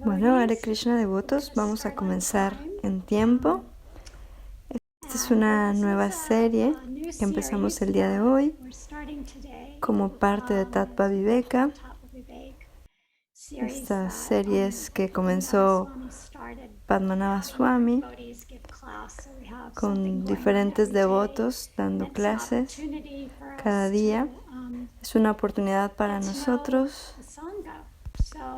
Bueno, Hare Krishna devotos, vamos a comenzar en tiempo. Esta es una nueva serie que empezamos el día de hoy como parte de Tattva Viveka. Estas series que comenzó Padmanabha Swami con diferentes devotos dando clases cada día. Es una oportunidad para nosotros.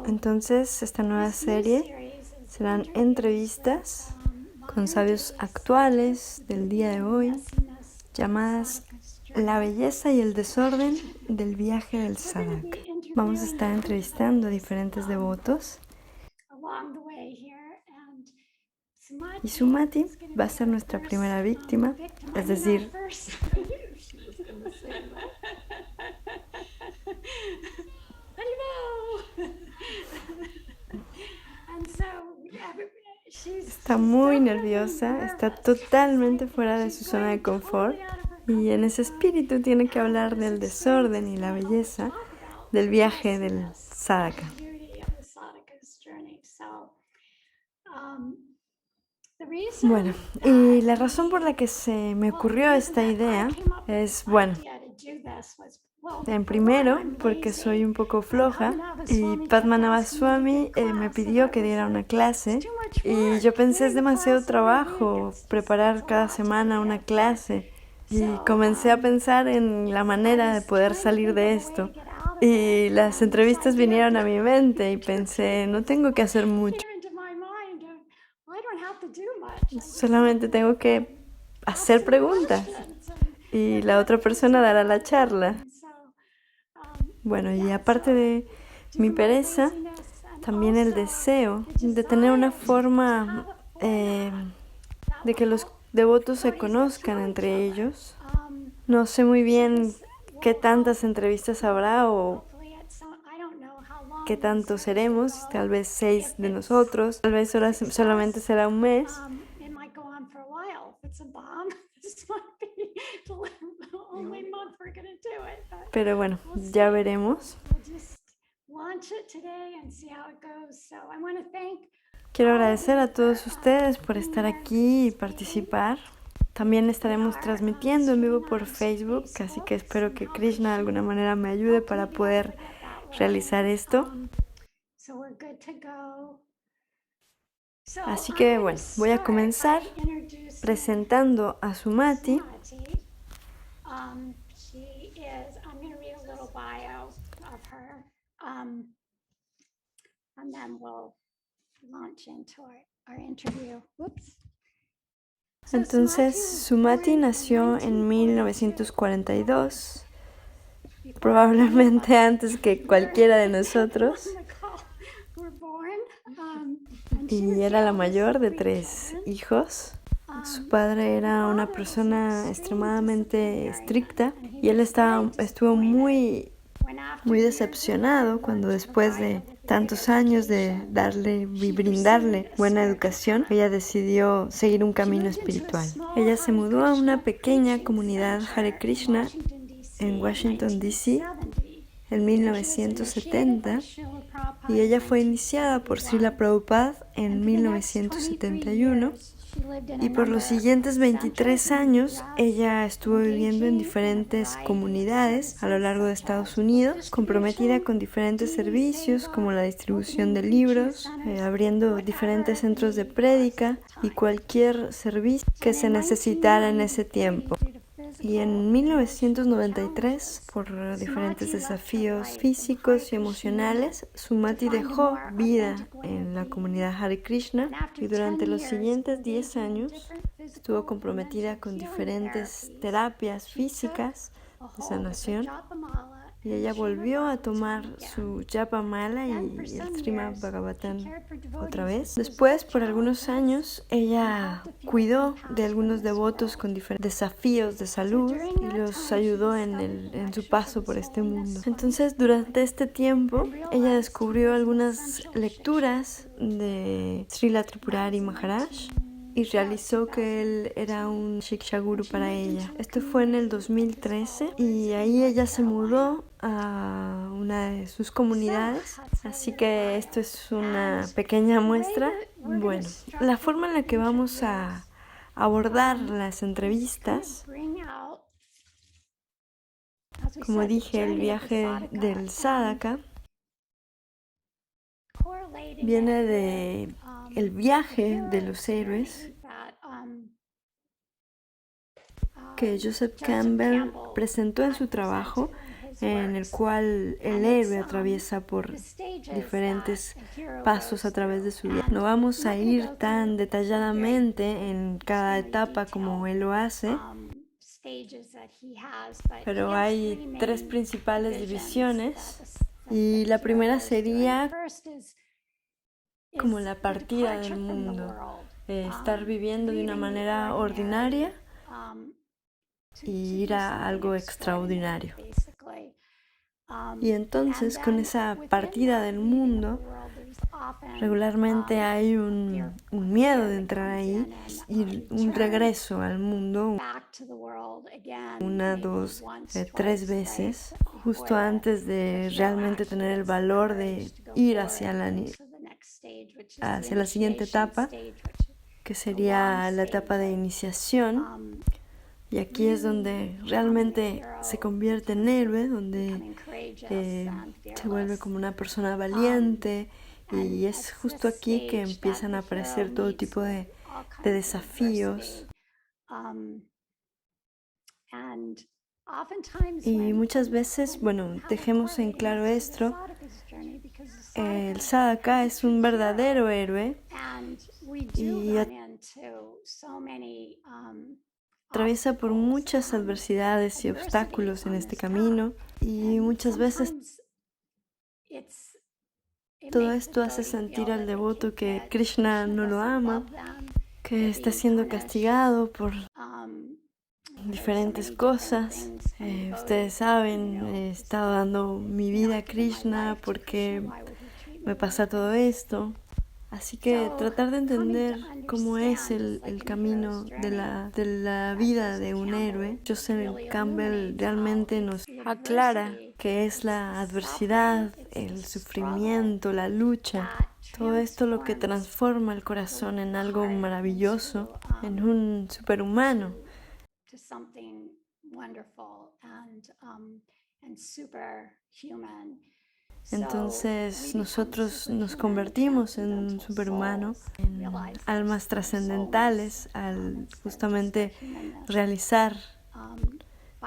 Entonces, esta nueva serie serán entrevistas con sabios actuales del día de hoy, llamadas La belleza y el desorden del viaje del sadhaka. Vamos a estar entrevistando a diferentes devotos. Y Sumati va a ser nuestra primera víctima, es decir, está muy nerviosa, está totalmente fuera de su zona de confort y en ese espíritu tiene que hablar del desorden y la belleza del viaje del sadhaka. Bueno, y la razón por la que se me ocurrió esta idea es, en primero, porque soy un poco floja y Padmanabha Swami me pidió que diera una clase y yo pensé es demasiado trabajo preparar cada semana una clase y comencé a pensar en la manera de poder salir de esto y las entrevistas vinieron a mi mente y pensé no tengo que hacer mucho, solamente tengo que hacer preguntas y la otra persona dará la charla. Bueno, y aparte de mi pereza, también el deseo de tener una forma de que los devotos se conozcan entre ellos. No sé muy bien qué tantas entrevistas habrá o qué tanto seremos, tal vez 6 de nosotros, tal vez solamente será un mes. Pero bueno, ya veremos. Quiero agradecer a todos ustedes por estar aquí y participar. También estaremos transmitiendo en vivo por Facebook, así que espero que Krishna de alguna manera me ayude para poder realizar esto. Así que bueno, voy a comenzar presentando a Sumati. Entonces, Sumati nació en 1942, probablemente antes que cualquiera de nosotros, y era la mayor de 3 hijos. Su padre era una persona extremadamente estricta y él estuvo muy decepcionado cuando después de tantos años de darle y brindarle buena educación, ella decidió seguir un camino espiritual. Ella se mudó a una pequeña comunidad Hare Krishna en Washington, D.C. en 1970 y ella fue iniciada por Srila Prabhupada en 1971. Y por los siguientes 23 años, ella estuvo viviendo en diferentes comunidades a lo largo de Estados Unidos, comprometida con diferentes servicios como la distribución de libros, abriendo diferentes centros de prédica y cualquier servicio que se necesitara en ese tiempo. Y en 1993, por diferentes desafíos físicos y emocionales, Sumati dejó vida en la comunidad Hare Krishna y durante los siguientes 10 años estuvo comprometida con diferentes terapias físicas de sanación. Y ella volvió a tomar su Japa Mala y el Srimad Bhagavatam otra vez. Después, por algunos años, ella cuidó de algunos devotos con diferentes desafíos de salud y los ayudó en su paso por este mundo. Entonces, durante este tiempo, ella descubrió algunas lecturas de Srila Tripurari Maharaj y realizó que él era un Shiksha Guru para ella. Esto fue en el 2013 y ahí ella se mudó a una una de sus comunidades. Así que esto es una pequeña muestra. Bueno, la forma en la que vamos a abordar las entrevistas, como dije, el viaje del Sadaka viene de el viaje de los héroes que Joseph Campbell presentó en su trabajo, en el cual el héroe atraviesa por diferentes pasos a través de su vida. No vamos a ir tan detalladamente en cada etapa como él lo hace, pero hay 3 principales divisiones, y la primera sería como la partida del mundo, estar viviendo de una manera ordinaria y ir a algo extraordinario. Y entonces con esa partida del mundo, regularmente hay un miedo de entrar ahí y un regreso al mundo 1, 2, 3 veces, justo antes de realmente tener el valor de ir hacia la siguiente etapa, que sería la etapa de iniciación. Y aquí es donde realmente se convierte en héroe, donde se vuelve como una persona valiente, y es justo aquí que empiezan a aparecer todo tipo de desafíos. Y muchas veces, bueno, dejemos en claro esto, el Sadaka es un verdadero héroe y atraviesa por muchas adversidades y obstáculos en este camino, y muchas veces todo esto hace sentir al devoto que Krishna no lo ama, que está siendo castigado por diferentes cosas. Ustedes saben, he estado dando mi vida a Krishna porque me pasa todo esto. Así que tratar de entender cómo es el camino de la vida de un héroe. Joseph Campbell realmente nos aclara que es la adversidad, el sufrimiento, la lucha, todo esto lo que transforma el corazón en algo maravilloso, en un superhumano. Entonces nosotros nos convertimos en un superhumano, en almas trascendentales, al justamente realizar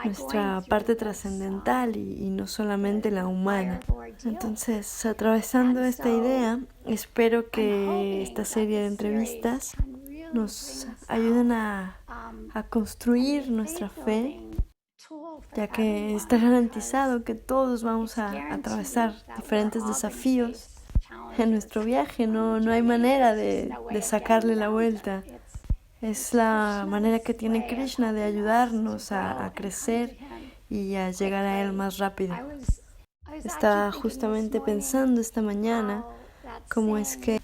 nuestra parte trascendental y no solamente la humana. Entonces, atravesando esta idea, espero que esta serie de entrevistas nos ayuden a construir nuestra fe, ya que está garantizado que todos vamos a atravesar diferentes desafíos en nuestro viaje. No hay manera de sacarle la vuelta. Es la manera que tiene Krishna de ayudarnos a crecer y a llegar a Él más rápido. Estaba justamente pensando esta mañana cómo es que,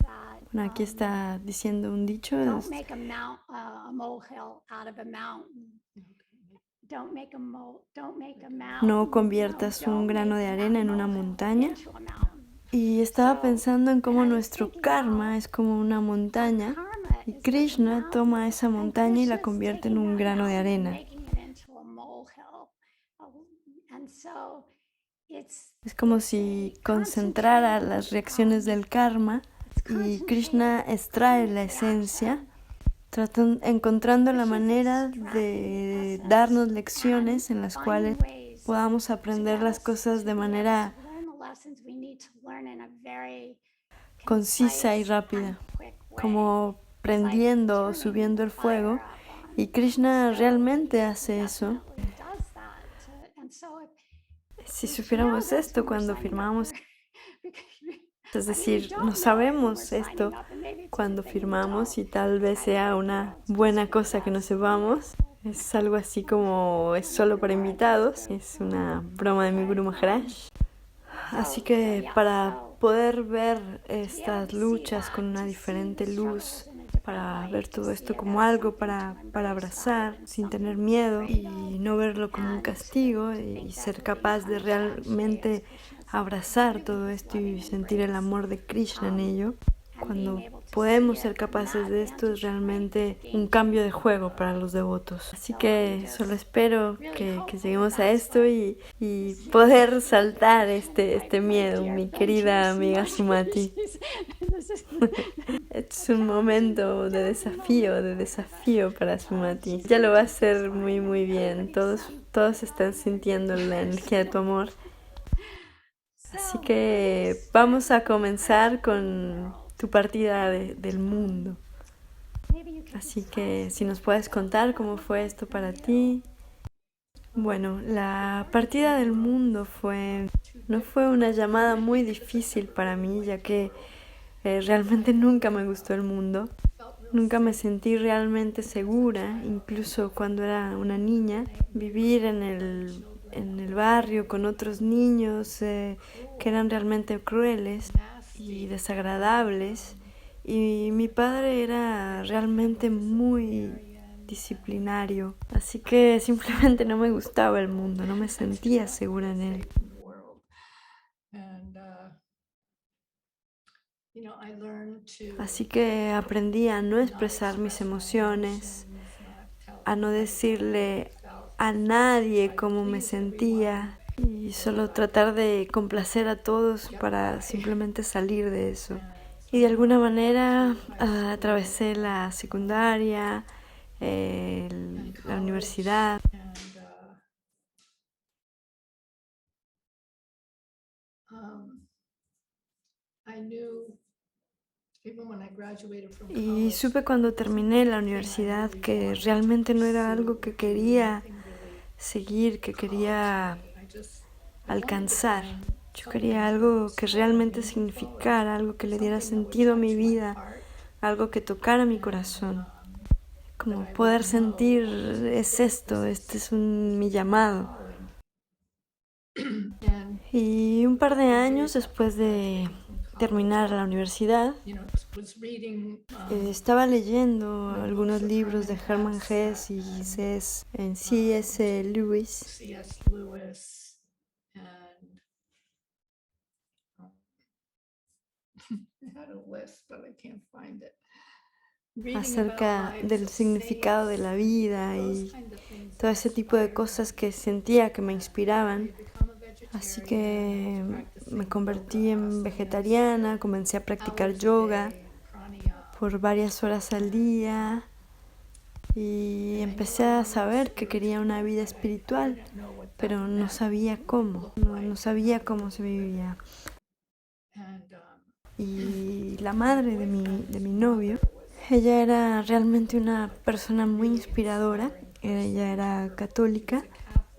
bueno, aquí está diciendo un dicho, no conviertas un grano de arena en una montaña. Y estaba pensando en cómo nuestro karma es como una montaña, y Krishna toma esa montaña y la convierte en un grano de arena. Es como si concentrara las reacciones del karma, y Krishna extrae la esencia, encontrando la manera de darnos lecciones en las cuales podamos aprender las cosas de manera concisa y rápida, como prendiendo o subiendo el fuego, y Krishna realmente hace eso. Si supiéramos esto cuando firmamos, es decir, no sabemos esto cuando firmamos, y tal vez sea una buena cosa que no sepamos. Es algo así como es solo para invitados, es una broma de mi Guru Maharaj. Así que para poder ver estas luchas con una diferente luz, para ver todo esto como algo para abrazar sin tener miedo y no verlo como un castigo, y ser capaz de realmente abrazar todo esto y sentir el amor de Krishna en ello. Cuando podemos ser capaces de esto es realmente un cambio de juego para los devotos. Así que solo espero que lleguemos a esto y poder saltar este miedo, mi querida amiga Sumati. Es un momento de desafío para Sumati. Ya lo va a hacer muy muy bien. Todos están sintiendo la energía de tu amor. Así que vamos a comenzar con tu partida del mundo. Así que si nos puedes contar cómo fue esto para ti. Bueno, la partida del mundo no fue una llamada muy difícil para mí, ya que realmente nunca me gustó el mundo. Nunca me sentí realmente segura, incluso cuando era una niña. Vivir en el barrio con otros niños que eran realmente crueles y desagradables. Y mi padre era realmente muy disciplinario. Así que simplemente no me gustaba el mundo, no me sentía segura en él. Así que aprendí a no expresar mis emociones, a no decirle a nadie cómo me sentía y solo tratar de complacer a todos para simplemente salir de eso. Y de alguna manera atravesé la secundaria, la universidad. Y supe cuando terminé la universidad que realmente no era algo que quería seguir, que quería alcanzar. Yo quería algo que realmente significara, algo que le diera sentido a mi vida, algo que tocara mi corazón. Como poder sentir, es esto, este es mi llamado. Y un par de años después de terminar la universidad, estaba leyendo algunos libros de Hermann Hesse y C.S. Lewis. Acerca del significado de la vida y todo ese tipo de cosas que sentía que me inspiraban. Así que me convertí en vegetariana, comencé a practicar yoga por varias horas al día y empecé a saber que quería una vida espiritual, pero no sabía cómo, no sabía cómo se vivía. Y la madre de mi novio, ella era realmente una persona muy inspiradora. Ella era católica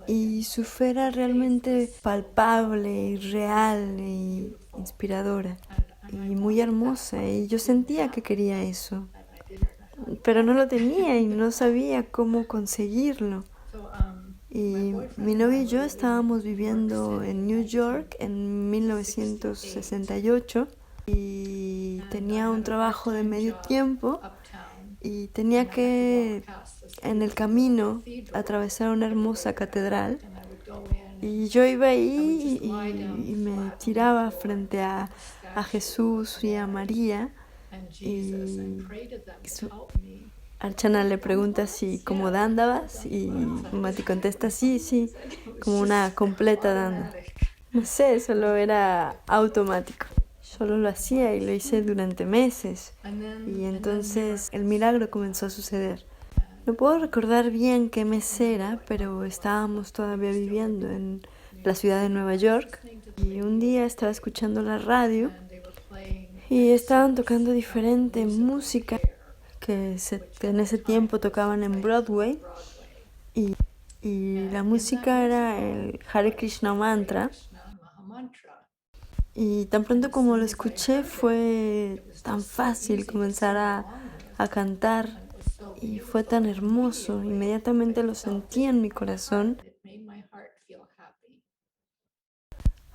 y su fe era realmente palpable y real e inspiradora y muy hermosa, y yo sentía que quería eso, pero no lo tenía y no sabía cómo conseguirlo. Y mi novio y yo estábamos viviendo en New York en 1968 y tenía un trabajo de medio tiempo y tenía que en el camino atravesar una hermosa catedral, y yo iba ahí y me tiraba frente a Jesús y a María, y Archana le pregunta si como dándavas y Mati contesta sí, como una completa danda. No sé, solo era automático. Solo lo hacía y lo hice durante meses. Y entonces el milagro comenzó a suceder. No puedo recordar bien qué mes era, pero estábamos todavía viviendo en la ciudad de Nueva York. Y un día estaba escuchando la radio y estaban tocando diferente música que en ese tiempo tocaban en Broadway. Y la música era el Hare Krishna Mantra. Y tan pronto como lo escuché fue tan fácil comenzar a cantar y fue tan hermoso. Inmediatamente lo sentí en mi corazón.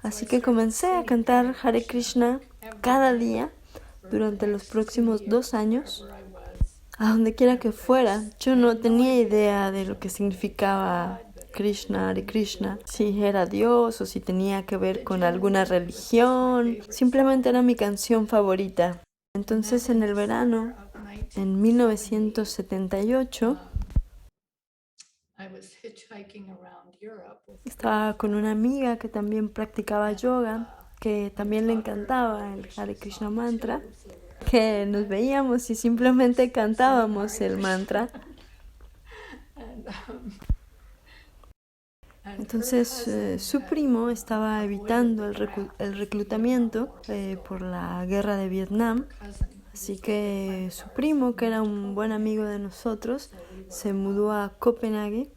Así que comencé a cantar Hare Krishna cada día durante los próximos 2 años. A donde quiera que fuera, yo no tenía idea de lo que significaba Hare Krishna, si era Dios o si tenía que ver con alguna religión. Simplemente era mi canción favorita. Entonces en el verano, en 1978, estaba con una amiga que también practicaba yoga, que también le encantaba el Hare Krishna mantra, que nos veíamos y simplemente cantábamos el mantra. Entonces su primo estaba evitando el reclutamiento por la guerra de Vietnam, así que su primo, que era un buen amigo de nosotros, se mudó a Copenhague,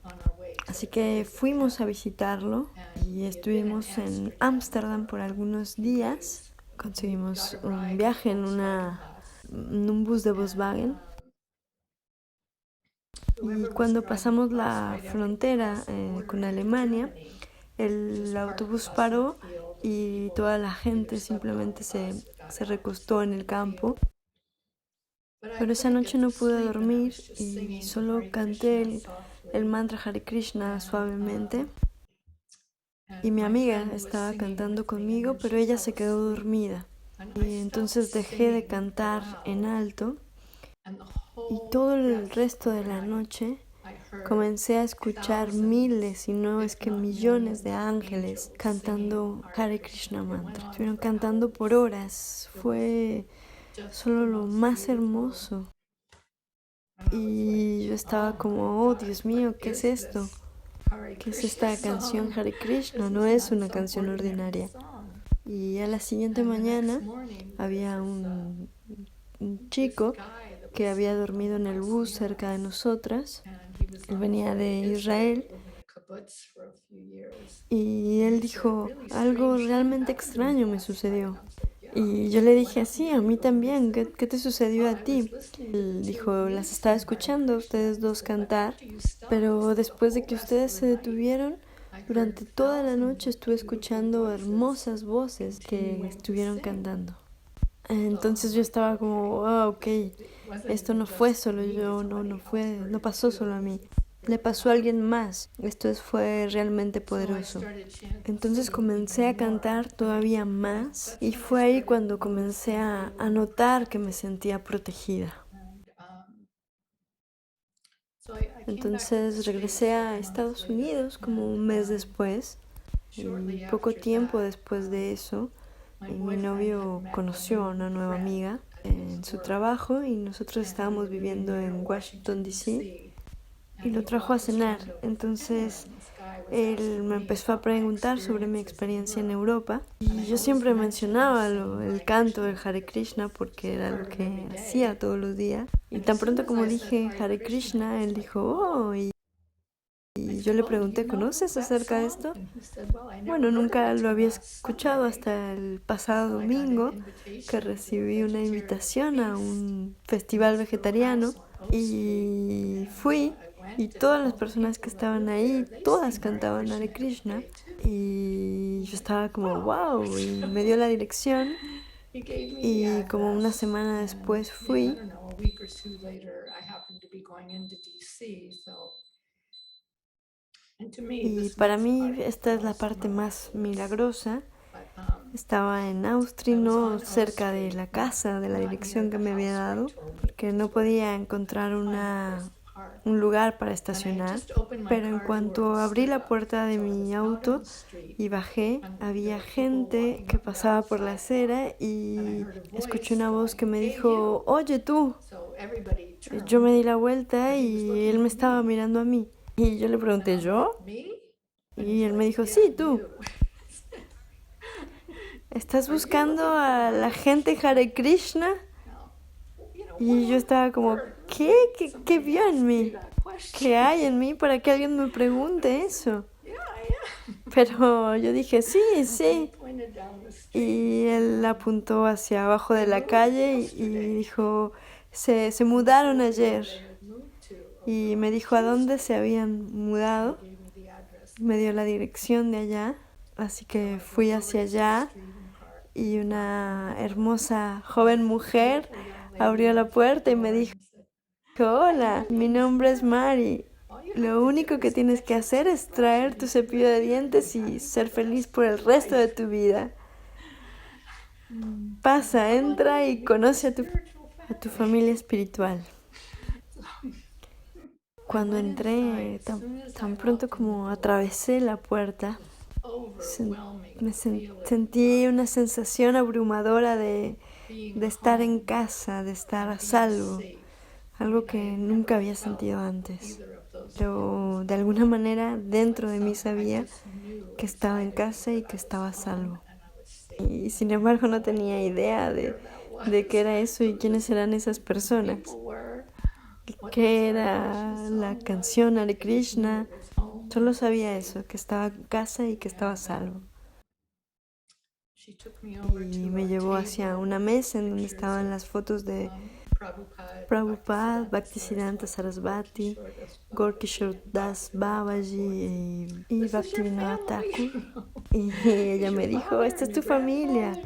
así que fuimos a visitarlo y estuvimos en Ámsterdam por algunos días. Conseguimos un viaje en un bus de Volkswagen. Y cuando pasamos la frontera con Alemania, el autobús paró y toda la gente simplemente se recostó en el campo. Pero esa noche no pude dormir y solo canté el mantra Hare Krishna suavemente. Y mi amiga estaba cantando conmigo, pero ella se quedó dormida. Y entonces dejé de cantar en alto y todo el resto de la noche comencé a escuchar miles, y no es que millones de ángeles cantando Hare Krishna mantra. Estuvieron cantando por horas. Fue solo lo más hermoso. Y yo estaba como, oh Dios mío, ¿qué es esto? ¿Qué es esta canción Hare Krishna? No es una canción ordinaria. Y a la siguiente mañana había un chico que había dormido en el bus cerca de nosotras. Él venía de Israel y él dijo, algo realmente extraño me sucedió. Y yo le dije, sí, a mí también, ¿qué te sucedió a ti? Él dijo, las estaba escuchando a ustedes dos cantar, pero después de que ustedes se detuvieron, durante toda la noche estuve escuchando hermosas voces que estuvieron cantando. Entonces yo estaba como, ok, esto no fue solo yo, no pasó solo a mí. Le pasó a alguien más. Esto fue realmente poderoso. Entonces comencé a cantar todavía más y fue ahí cuando comencé a notar que me sentía protegida. Entonces regresé a Estados Unidos como un mes después y poco tiempo después de eso mi novio conoció a una nueva amiga en su trabajo y nosotros estábamos viviendo en Washington, D.C. y lo trajo a cenar. Entonces él me empezó a preguntar sobre mi experiencia en Europa y yo siempre mencionaba el canto del Hare Krishna porque era lo que hacía todos los días. Y tan pronto como dije Hare Krishna, él dijo, oh, y yo le pregunté, ¿conoces acerca de esto? Bueno, nunca lo había escuchado hasta el pasado domingo que recibí una invitación a un festival vegetariano y fui y todas las personas que estaban ahí, todas cantaban Hare Krishna y yo estaba como wow y me dio la dirección y como una semana después fui. Y para mí esta es la parte más milagrosa. Estaba en Austria, no cerca de la casa, de la dirección que me había dado, porque no podía encontrar un lugar para estacionar. Pero en cuanto abrí la puerta de mi auto y bajé, había gente que pasaba por la acera y escuché una voz que me dijo, oye tú. Yo me di la vuelta y él me estaba mirando a mí. Y yo le pregunté, ¿yo? Y él me dijo, sí, tú. ¿Estás buscando a la gente Hare Krishna? Y yo estaba como, ¿qué? ¿Qué vio en mí? ¿Qué hay en mí para que alguien me pregunte eso? Pero yo dije, sí, sí. Y él apuntó hacia abajo de la calle y dijo, se mudaron ayer. Y me dijo a dónde se habían mudado. Me dio la dirección de allá. Así que fui hacia allá y una hermosa joven mujer abrió la puerta y me dijo, hola, mi nombre es Mari. Lo único que tienes que hacer es traer tu cepillo de dientes y ser feliz por el resto de tu vida. Pasa, entra y conoce a tu familia espiritual. Cuando entré, tan pronto como atravesé la puerta, sentí una sensación abrumadora de estar en casa, de estar a salvo, algo que nunca había sentido antes. Pero de alguna manera dentro de mí sabía que estaba en casa y que estaba a salvo. Y sin embargo no tenía idea de qué era eso y quiénes eran esas personas. ¿Qué era la canción Hare Krishna? Solo sabía eso, que estaba en casa y que estaba a salvo. Y me llevó hacia una mesa en donde estaban las fotos de Prabhupada, Bhaktisiddhanta Sarasvati, Gorkishore Das Babaji y Bhaktivinoda Thakur. Y ella me dijo, esta es tu familia,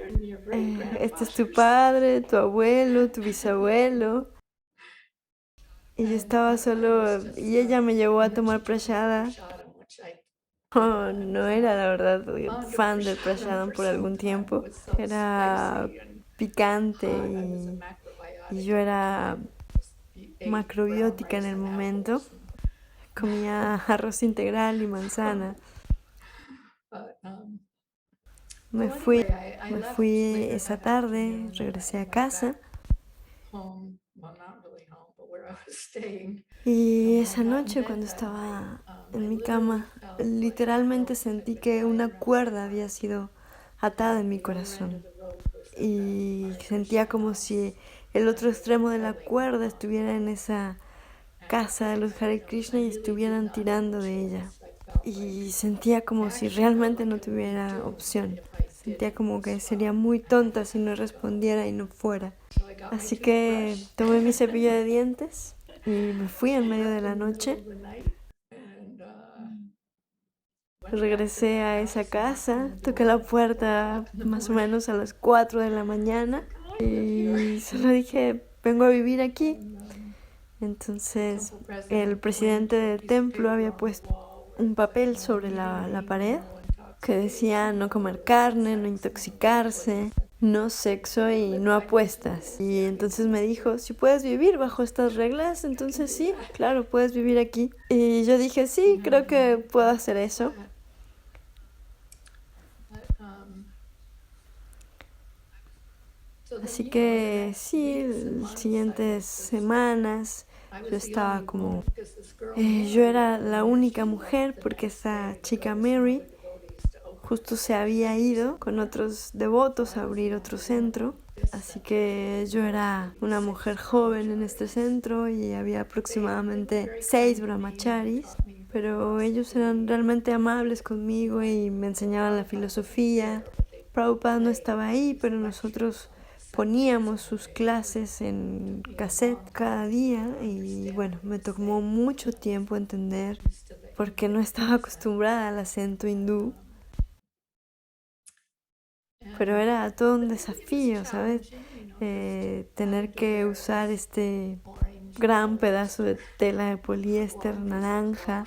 este es tu padre, tu abuelo, tu bisabuelo. Y yo estaba solo, y ella me llevó a tomar prashada. No era la verdad fan del prashadam por algún tiempo. Era picante y yo era macrobiótica en el momento. Comía arroz integral y manzana. Me fui esa tarde, regresé a casa. Y esa noche cuando estaba en mi cama, literalmente sentí que una cuerda había sido atada en mi corazón. Y sentía como si el otro extremo de la cuerda estuviera en esa casa de los Hare Krishna y estuvieran tirando de ella. Y sentía como si realmente no tuviera opción. Sentía como que sería muy tonta si no respondiera y no fuera. Así que tomé mi cepillo de dientes y me fui en medio de la noche. Regresé a esa casa, toqué la puerta más o menos a las 4 de la mañana y solo dije, vengo a vivir aquí. Entonces el presidente del templo había puesto un papel sobre la pared que decía no comer carne, no intoxicarse, no sexo y no apuestas. Y entonces me dijo, si puedes vivir bajo estas reglas, entonces sí, claro, puedes vivir aquí. Y yo dije, sí, creo que puedo hacer eso. Así que sí, las siguientes semanas yo estaba como... yo era la única mujer porque esa chica Mary justo se había ido con otros devotos a abrir otro centro. Así que yo era una mujer joven en este centro y había aproximadamente 6 brahmacharis, pero ellos eran realmente amables conmigo y me enseñaban la filosofía. Prabhupada no estaba ahí, pero nosotros poníamos sus clases en cassette cada día y bueno, me tomó mucho tiempo entender porque no estaba acostumbrada al acento hindú. Pero era todo un desafío, ¿sabes? Tener que usar este gran pedazo de tela de poliéster naranja.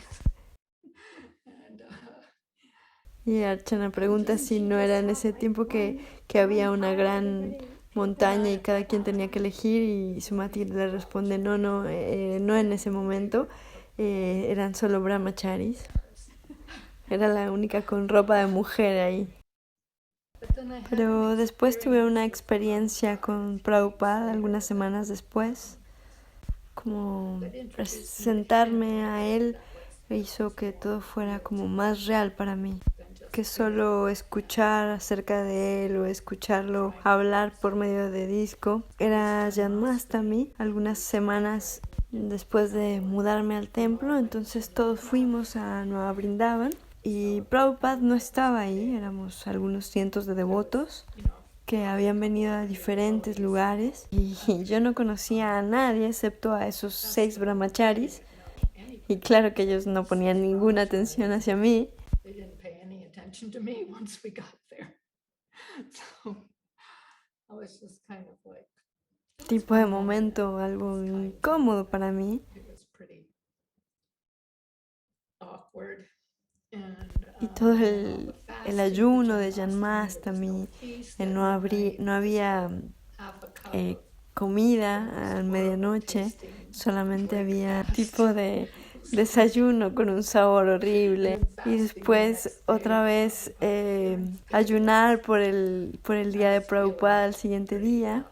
Y Archana pregunta si no era en ese tiempo que había una gran montaña y cada quien tenía que elegir y Sumati le responde no, no, no en ese momento, eran solo brahmacharis. Era la única con ropa de mujer ahí. Pero después tuve una experiencia con Prabhupada algunas semanas después, como presentarme a él hizo que todo fuera como más real para mí, que solo escuchar acerca de él o escucharlo hablar por medio de disco. Era Janmastami, algunas semanas después de mudarme al templo, entonces todos fuimos a Nueva Brindavan. Y Prabhupada no estaba ahí, éramos algunos cientos de devotos que habían venido a diferentes lugares y yo no conocía a nadie excepto a esos 6 brahmacharis y claro que ellos no ponían ninguna atención hacia mí. Tipo de momento algo incómodo para mí. y todo el ayuno de Janmastami, no había eh, comida a medianoche, solamente había tipo de desayuno con un sabor horrible y después otra vez ayunar por el día de Prabhupada al siguiente día,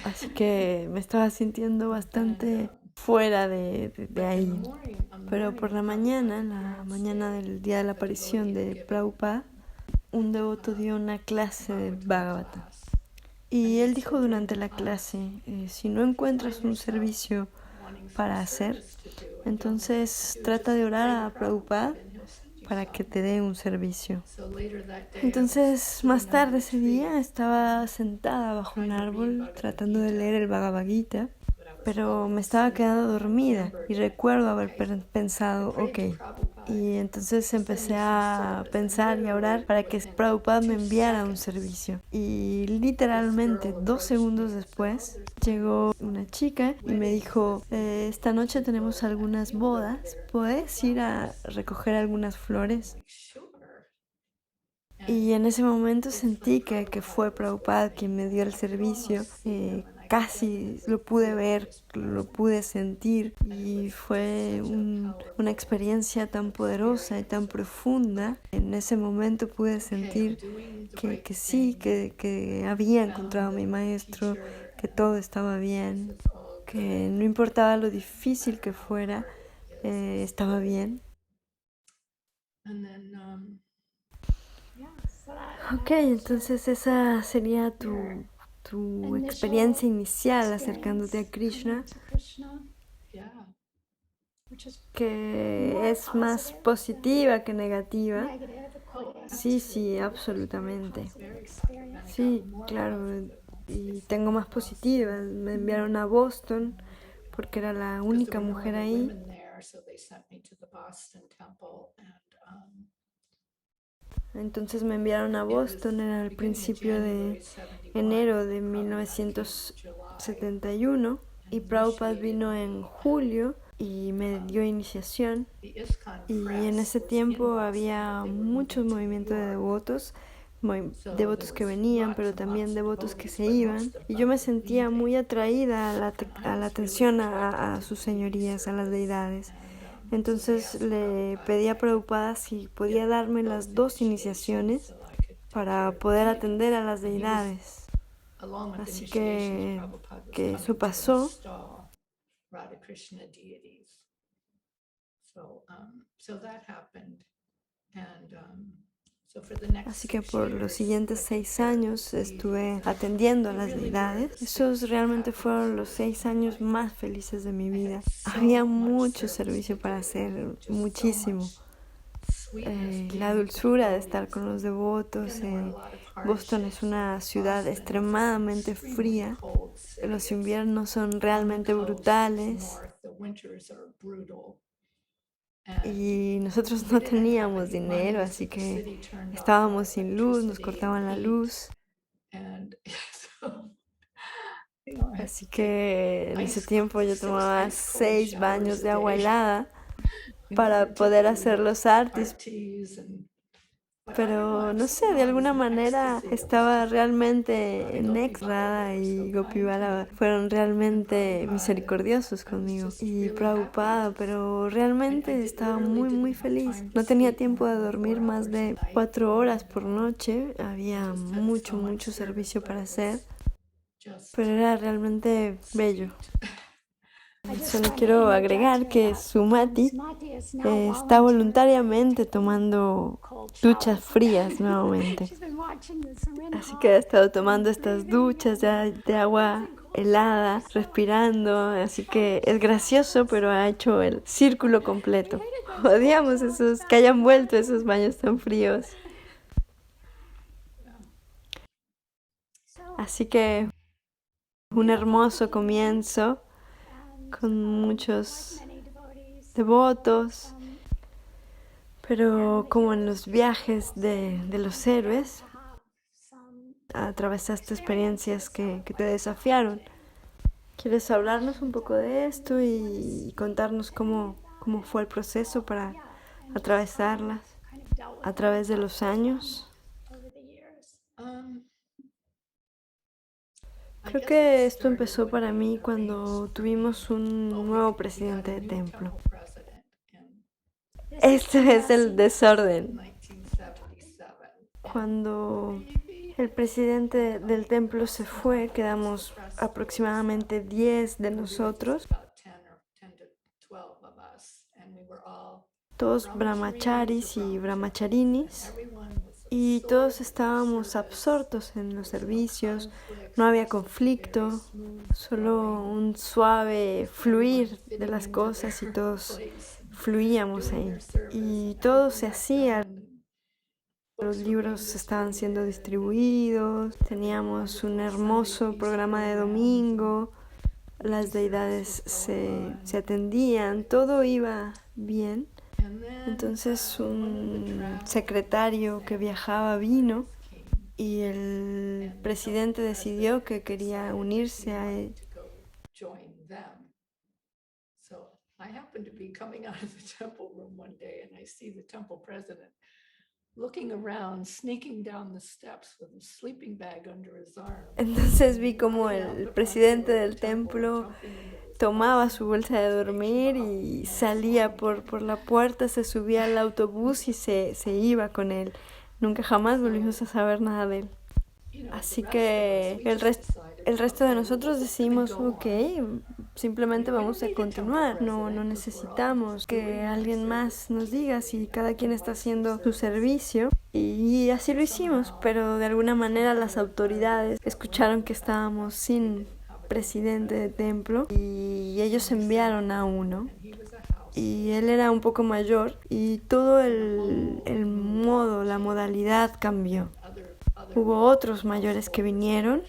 así que me estaba sintiendo bastante fuera de ahí. Pero por la mañana del día de la aparición de Prabhupada, un devoto dio una clase de Bhagavatam. Y él dijo durante la clase, si no encuentras un servicio para hacer, entonces trata de orar a Prabhupada para que te dé un servicio. Entonces, más tarde ese día estaba sentada bajo un árbol tratando de leer el Bhagavad Gita, pero me estaba quedando dormida y recuerdo haber pensado, ok. Y entonces empecé a pensar y a orar para que Prabhupada me enviara un servicio. Y literalmente 2 segundos después llegó una chica y me dijo, esta noche tenemos algunas bodas, ¿puedes ir a recoger algunas flores? Y en ese momento sentí que fue Prabhupada quien me dio el servicio. Casi lo pude ver, lo pude sentir y fue una experiencia tan poderosa y tan profunda. En ese momento pude sentir que sí, que había encontrado a mi maestro, que todo estaba bien, que no importaba lo difícil que fuera, estaba bien. Ok, entonces esa sería tu experiencia inicial acercándote a Krishna, que es más positiva que negativa. Sí, sí, absolutamente. Sí, claro, y tengo más positivas. Me enviaron a Boston porque era la única mujer ahí. Entonces me enviaron a Boston, era el principio de enero de 1971 y Prabhupada vino en julio y me dio iniciación y en ese tiempo había muchos movimientos de devotos, devotos que venían pero también devotos que se iban y yo me sentía muy atraída a la atención a sus señorías, a las deidades. Entonces le pedí a Prabhupada si podía darme las 2 iniciaciones para poder atender a las deidades. Así que eso pasó. Así que por los siguientes 6 años estuve atendiendo a las deidades. Esos realmente fueron los 6 años más felices de mi vida. Había mucho servicio para hacer, muchísimo. La dulzura de estar con los devotos. Boston es una ciudad extremadamente fría. Los inviernos son realmente brutales. Y nosotros no teníamos dinero, así que estábamos sin luz, nos cortaban la luz. Así que en ese tiempo yo tomaba 6 baños de agua helada para poder hacer los artis. Pero no sé, de alguna manera estaba realmente Radha y Gopivara fueron realmente misericordiosos conmigo y Prabhupada, pero realmente estaba muy muy feliz. No tenía tiempo de dormir más de 4 horas por noche, había mucho servicio para hacer, pero era realmente bello. Solo quiero agregar que Sumati está voluntariamente tomando duchas frías nuevamente. Así que ha estado tomando estas duchas de agua helada, respirando. Así que es gracioso, pero ha hecho el círculo completo. Odiamos que hayan vuelto esos baños tan fríos. Así que un hermoso comienzo con muchos devotos, pero como en los viajes de los héroes, atravesaste experiencias que te desafiaron. ¿Quieres hablarnos un poco de esto y contarnos cómo fue el proceso para atravesarlas a través de los años. Creo que esto empezó para mí cuando tuvimos un nuevo presidente de templo. Este es el desorden. Cuando el presidente del templo se fue, quedamos aproximadamente 10 de nosotros, todos brahmacharis y brahmacharinis, y todos estábamos absortos en los servicios, no había conflicto, solo un suave fluir de las cosas y todos fluíamos ahí. Y todo se hacía. Los libros estaban siendo distribuidos, teníamos un hermoso programa de domingo, las deidades se atendían, todo iba bien. Entonces un secretario que viajaba vino y el presidente decidió que quería unirse a él. I happened to be coming out of the temple room one day and I see the temple president looking around, sneaking down the steps with a sleeping bag under his arm. Entonces vi como el presidente del templo tomaba su bolsa de dormir y salía por la puerta, se subía al autobús y se iba con él. Nunca jamás volvimos a saber nada de él. Así que el resto de nosotros decimos, ok, simplemente vamos a continuar, no necesitamos que alguien más nos diga si cada quien está haciendo su servicio. Y así lo hicimos, pero de alguna manera las autoridades escucharon que estábamos sin presidente de templo y ellos enviaron a uno. Y él era un poco mayor y todo el modo, la modalidad cambió. Hubo otros mayores que vinieron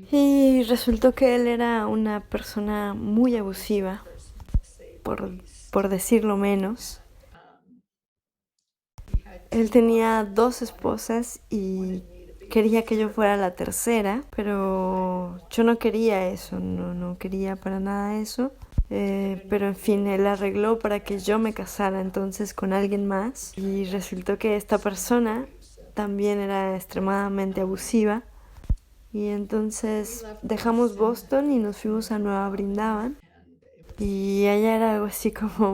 y resultó que él era una persona muy abusiva, por decirlo menos. Él tenía 2 esposas y quería que yo fuera la tercera, pero yo no quería eso, no quería para nada eso. Pero en fin, él arregló para que yo me casara entonces con alguien más y resultó que esta persona también era extremadamente abusiva y entonces dejamos Boston y nos fuimos a Nueva Brindavan y allá era algo así como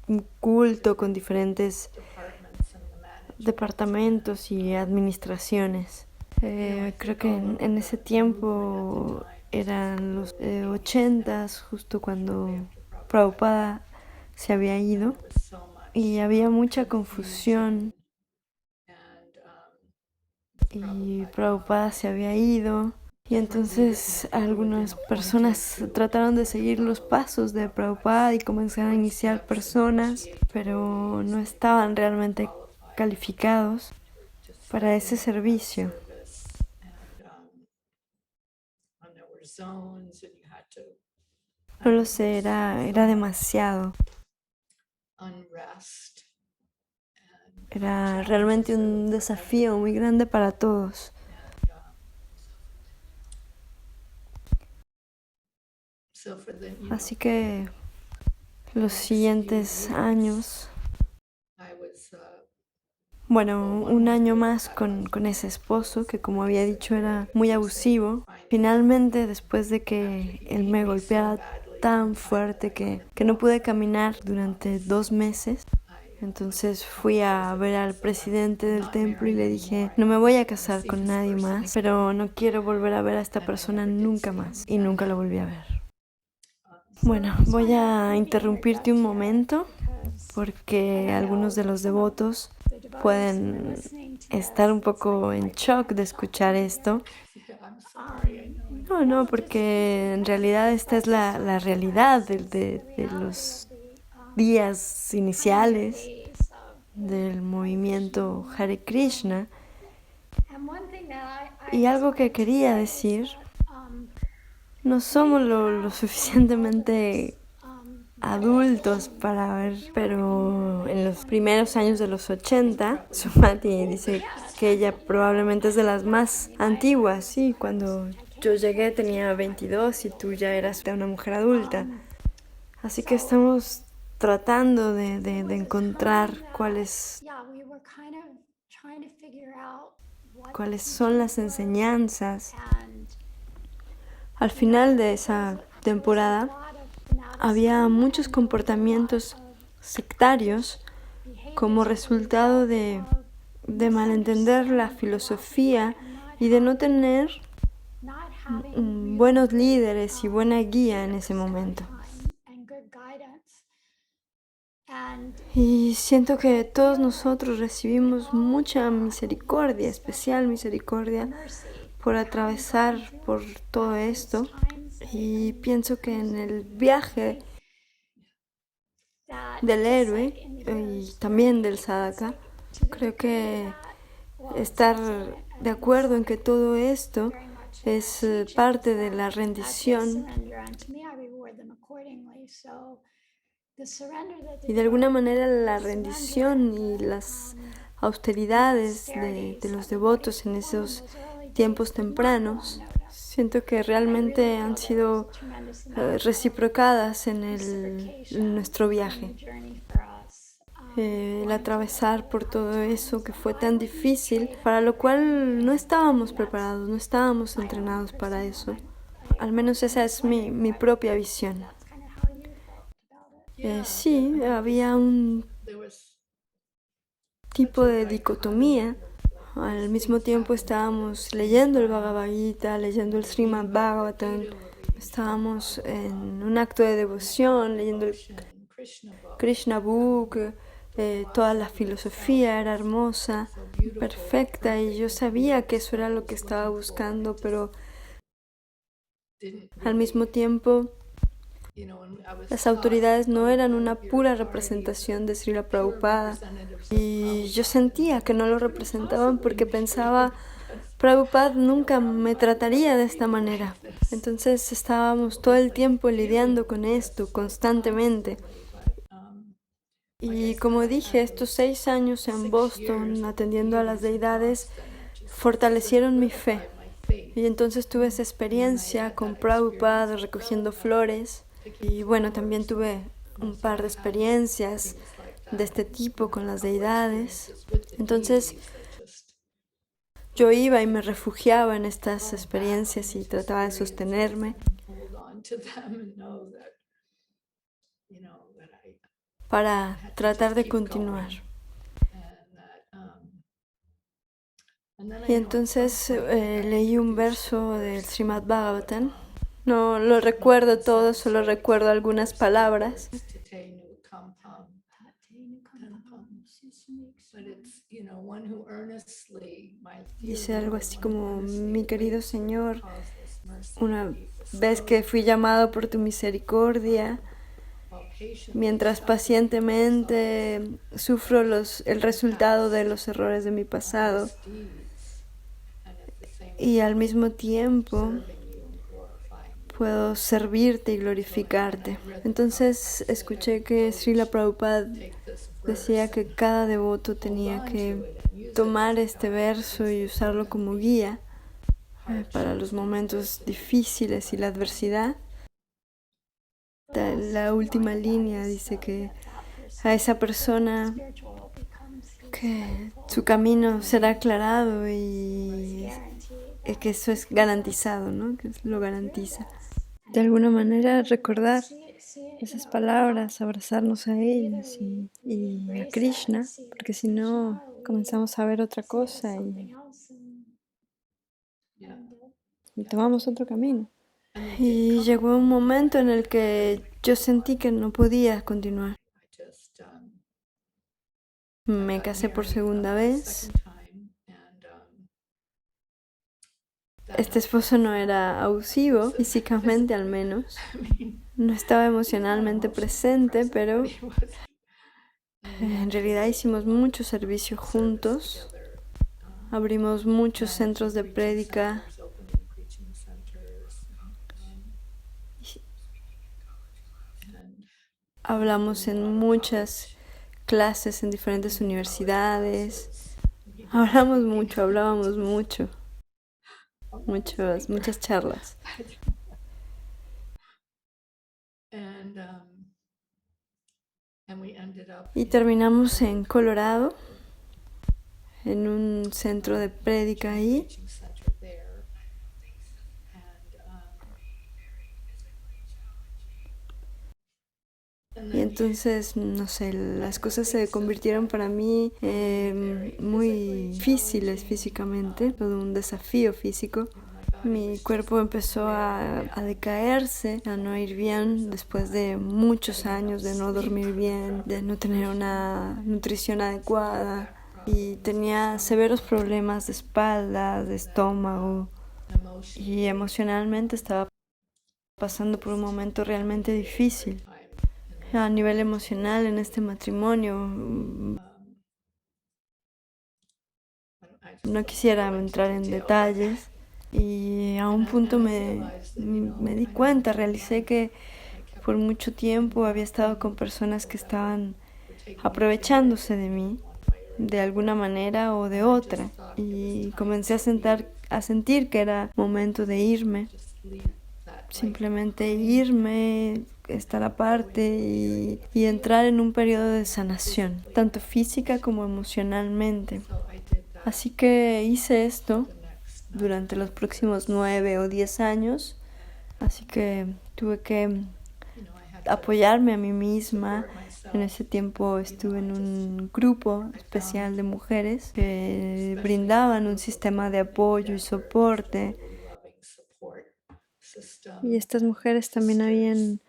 un culto con diferentes departamentos y administraciones. Creo que en ese tiempo eran los 80s, justo cuando Prabhupada se había ido y había mucha confusión y Prabhupada se había ido y entonces algunas personas trataron de seguir los pasos de Prabhupada y comenzaron a iniciar personas, pero no estaban realmente calificados para ese servicio. No lo sé, era demasiado. Era realmente un desafío muy grande para todos. Así que los siguientes años, bueno, un año más con ese esposo que, como había dicho, era muy abusivo. Finalmente, después de que él me golpeara tan fuerte que no pude caminar durante 2 meses, entonces fui a ver al presidente del templo y le dije, no me voy a casar con nadie más, pero no quiero volver a ver a esta persona nunca más. Y nunca lo volví a ver. Bueno, voy a interrumpirte un momento porque algunos de los devotos pueden estar un poco en shock de escuchar esto. No, porque en realidad esta es la realidad de los días iniciales del movimiento Hare Krishna. Y algo que quería decir, no somos lo suficientemente adultos para ver, pero en los primeros años de los 80, Sumati dice que ella probablemente es de las más antiguas, sí, cuando yo llegué tenía 22 y tú ya eras una mujer adulta. Así que estamos tratando de encontrar cuáles son las enseñanzas. Al final de esa temporada había muchos comportamientos sectarios como resultado de malentender la filosofía y de no tener buenos líderes y buena guía en ese momento. Y siento que todos nosotros recibimos mucha misericordia, especial misericordia, por atravesar por todo esto. Y pienso que en el viaje del héroe y también del Sadaka, creo que estar de acuerdo en que todo esto es parte de la rendición y de alguna manera la rendición y las austeridades de los devotos en esos tiempos tempranos, siento que realmente han sido reciprocadas en nuestro viaje. El atravesar por todo eso que fue tan difícil, para lo cual no estábamos preparados, no estábamos entrenados para eso. Al menos esa es mi propia visión. Sí, había un tipo de dicotomía. Al mismo tiempo estábamos leyendo el Bhagavad Gita, leyendo el Srimad Bhagavatam, estábamos en un acto de devoción, leyendo el Krishna Book, toda la filosofía era hermosa, perfecta, y yo sabía que eso era lo que estaba buscando, pero al mismo tiempo las autoridades no eran una pura representación de Srila Prabhupada, y yo sentía que no lo representaban porque pensaba, Prabhupada nunca me trataría de esta manera. Entonces estábamos todo el tiempo lidiando con esto constantemente. Y como dije, estos 6 años en Boston atendiendo a las deidades fortalecieron mi fe. Y entonces tuve esa experiencia con Prabhupada recogiendo flores. Y bueno, también tuve un par de experiencias de este tipo con las deidades. Entonces yo iba y me refugiaba en estas experiencias y trataba de sostenerme para tratar de continuar. Y entonces leí un verso del Srimad Bhagavatam. No lo recuerdo todo, solo recuerdo algunas palabras. Dice algo así como, mi querido Señor, una vez que fui llamado por tu misericordia, mientras pacientemente sufro el resultado de los errores de mi pasado y al mismo tiempo puedo servirte y glorificarte. Entonces escuché que Srila Prabhupada decía que cada devoto tenía que tomar este verso y usarlo como guía para los momentos difíciles y la adversidad. La última línea dice que a esa persona que su camino será aclarado y que eso es garantizado, ¿no? Que lo garantiza. De alguna manera recordar esas palabras, abrazarnos a ellas y a Krishna, porque si no comenzamos a ver otra cosa y tomamos otro camino. Y llegó un momento en el que yo sentí que no podía continuar. Me casé por segunda vez. Este esposo no era abusivo, físicamente al menos. No estaba emocionalmente presente, pero en realidad hicimos mucho servicio juntos. Abrimos muchos centros de prédica. Hablamos en muchas clases en diferentes universidades. Hablábamos mucho. muchas charlas. Y terminamos en Colorado, en un centro de prédica ahí. Y entonces, no sé, las cosas se convirtieron para mí muy difíciles físicamente, todo un desafío físico. Mi cuerpo empezó a decaerse, a no ir bien después de muchos años de no dormir bien, de no tener una nutrición adecuada y tenía severos problemas de espalda, de estómago y emocionalmente estaba pasando por un momento realmente difícil. A nivel emocional en este matrimonio, no quisiera entrar en detalles y a un punto me di cuenta, realicé que por mucho tiempo había estado con personas que estaban aprovechándose de mí de alguna manera o de otra y comencé a sentir que era momento de irme, simplemente irme, estar aparte y entrar en un periodo de sanación, tanto física como emocionalmente. Así que hice esto durante los próximos 9 o 10 años, así que tuve que apoyarme a mí misma. En ese tiempo estuve en un grupo especial de mujeres que brindaban un sistema de apoyo y soporte. Y estas mujeres también habían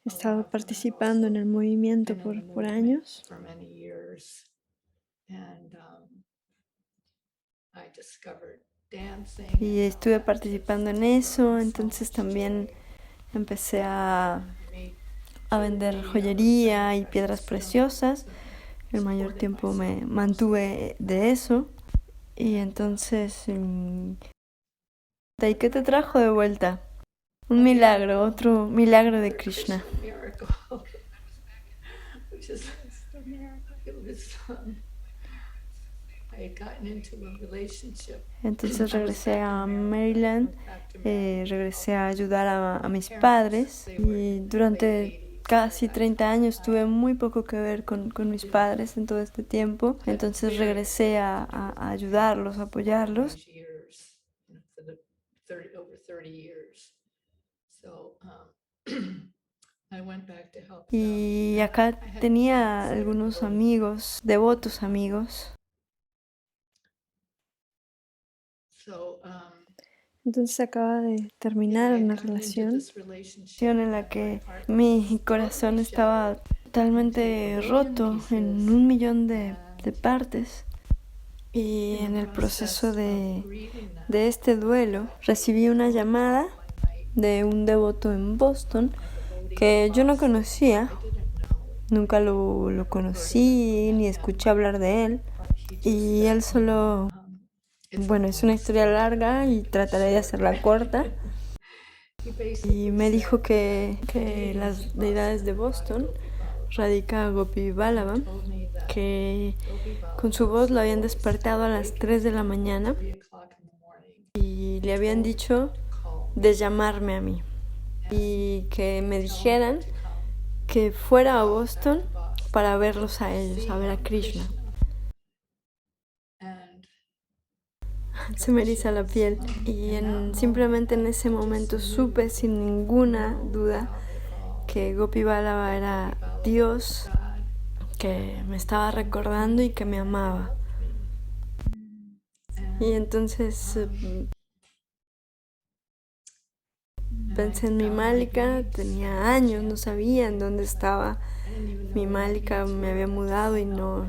estado participando en el movimiento por años. Y estuve participando en eso, entonces también empecé a vender joyería y piedras preciosas. El mayor tiempo me mantuve de eso. Y entonces, ¿y qué te trajo de vuelta? Un milagro, otro milagro de Krishna. Entonces regresé a Maryland, regresé a ayudar a mis padres y durante casi 30 años tuve muy poco que ver con mis padres en todo este tiempo. Entonces regresé a ayudarlos, a apoyarlos. Y acá tenía algunos amigos, devotos amigos. Entonces acaba de terminar una relación en la que mi corazón estaba totalmente roto en 1.000.000 de partes. Y en el proceso de este duelo recibí una llamada de un devoto en Boston que yo no conocía, nunca lo conocí ni escuché hablar de él. Y él solo... Bueno, es una historia larga y trataré de hacerla corta. Y me dijo que las deidades de Boston radica Gopi Ballabha, que con su voz lo habían despertado a las 3 de la mañana y le habían dicho de llamarme a mí y que me dijeran que fuera a Boston para verlos a ellos, a ver a Krishna. Se me eriza la piel y simplemente en ese momento supe sin ninguna duda que Gopi Ballabha era Dios, que me estaba recordando y que me amaba. Y entonces pensé en mi Malika, tenía años, no sabía en dónde estaba mi Malika, me había mudado y no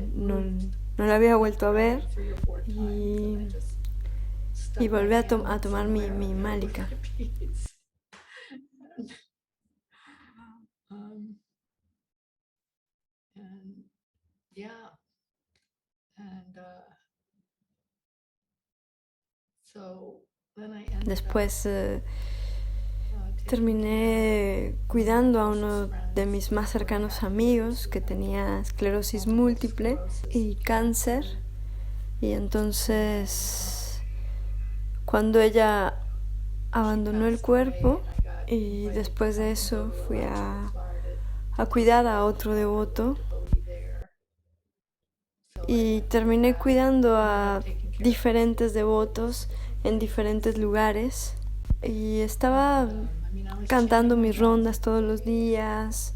la había vuelto a ver y volví a tomar mi Malika. Después terminé cuidando a uno de mis más cercanos amigos que tenía esclerosis múltiple y cáncer. Y entonces cuando ella abandonó el cuerpo, y después de eso fui a cuidar a otro devoto y terminé cuidando a diferentes devotos en diferentes lugares y estaba cantando mis rondas todos los días,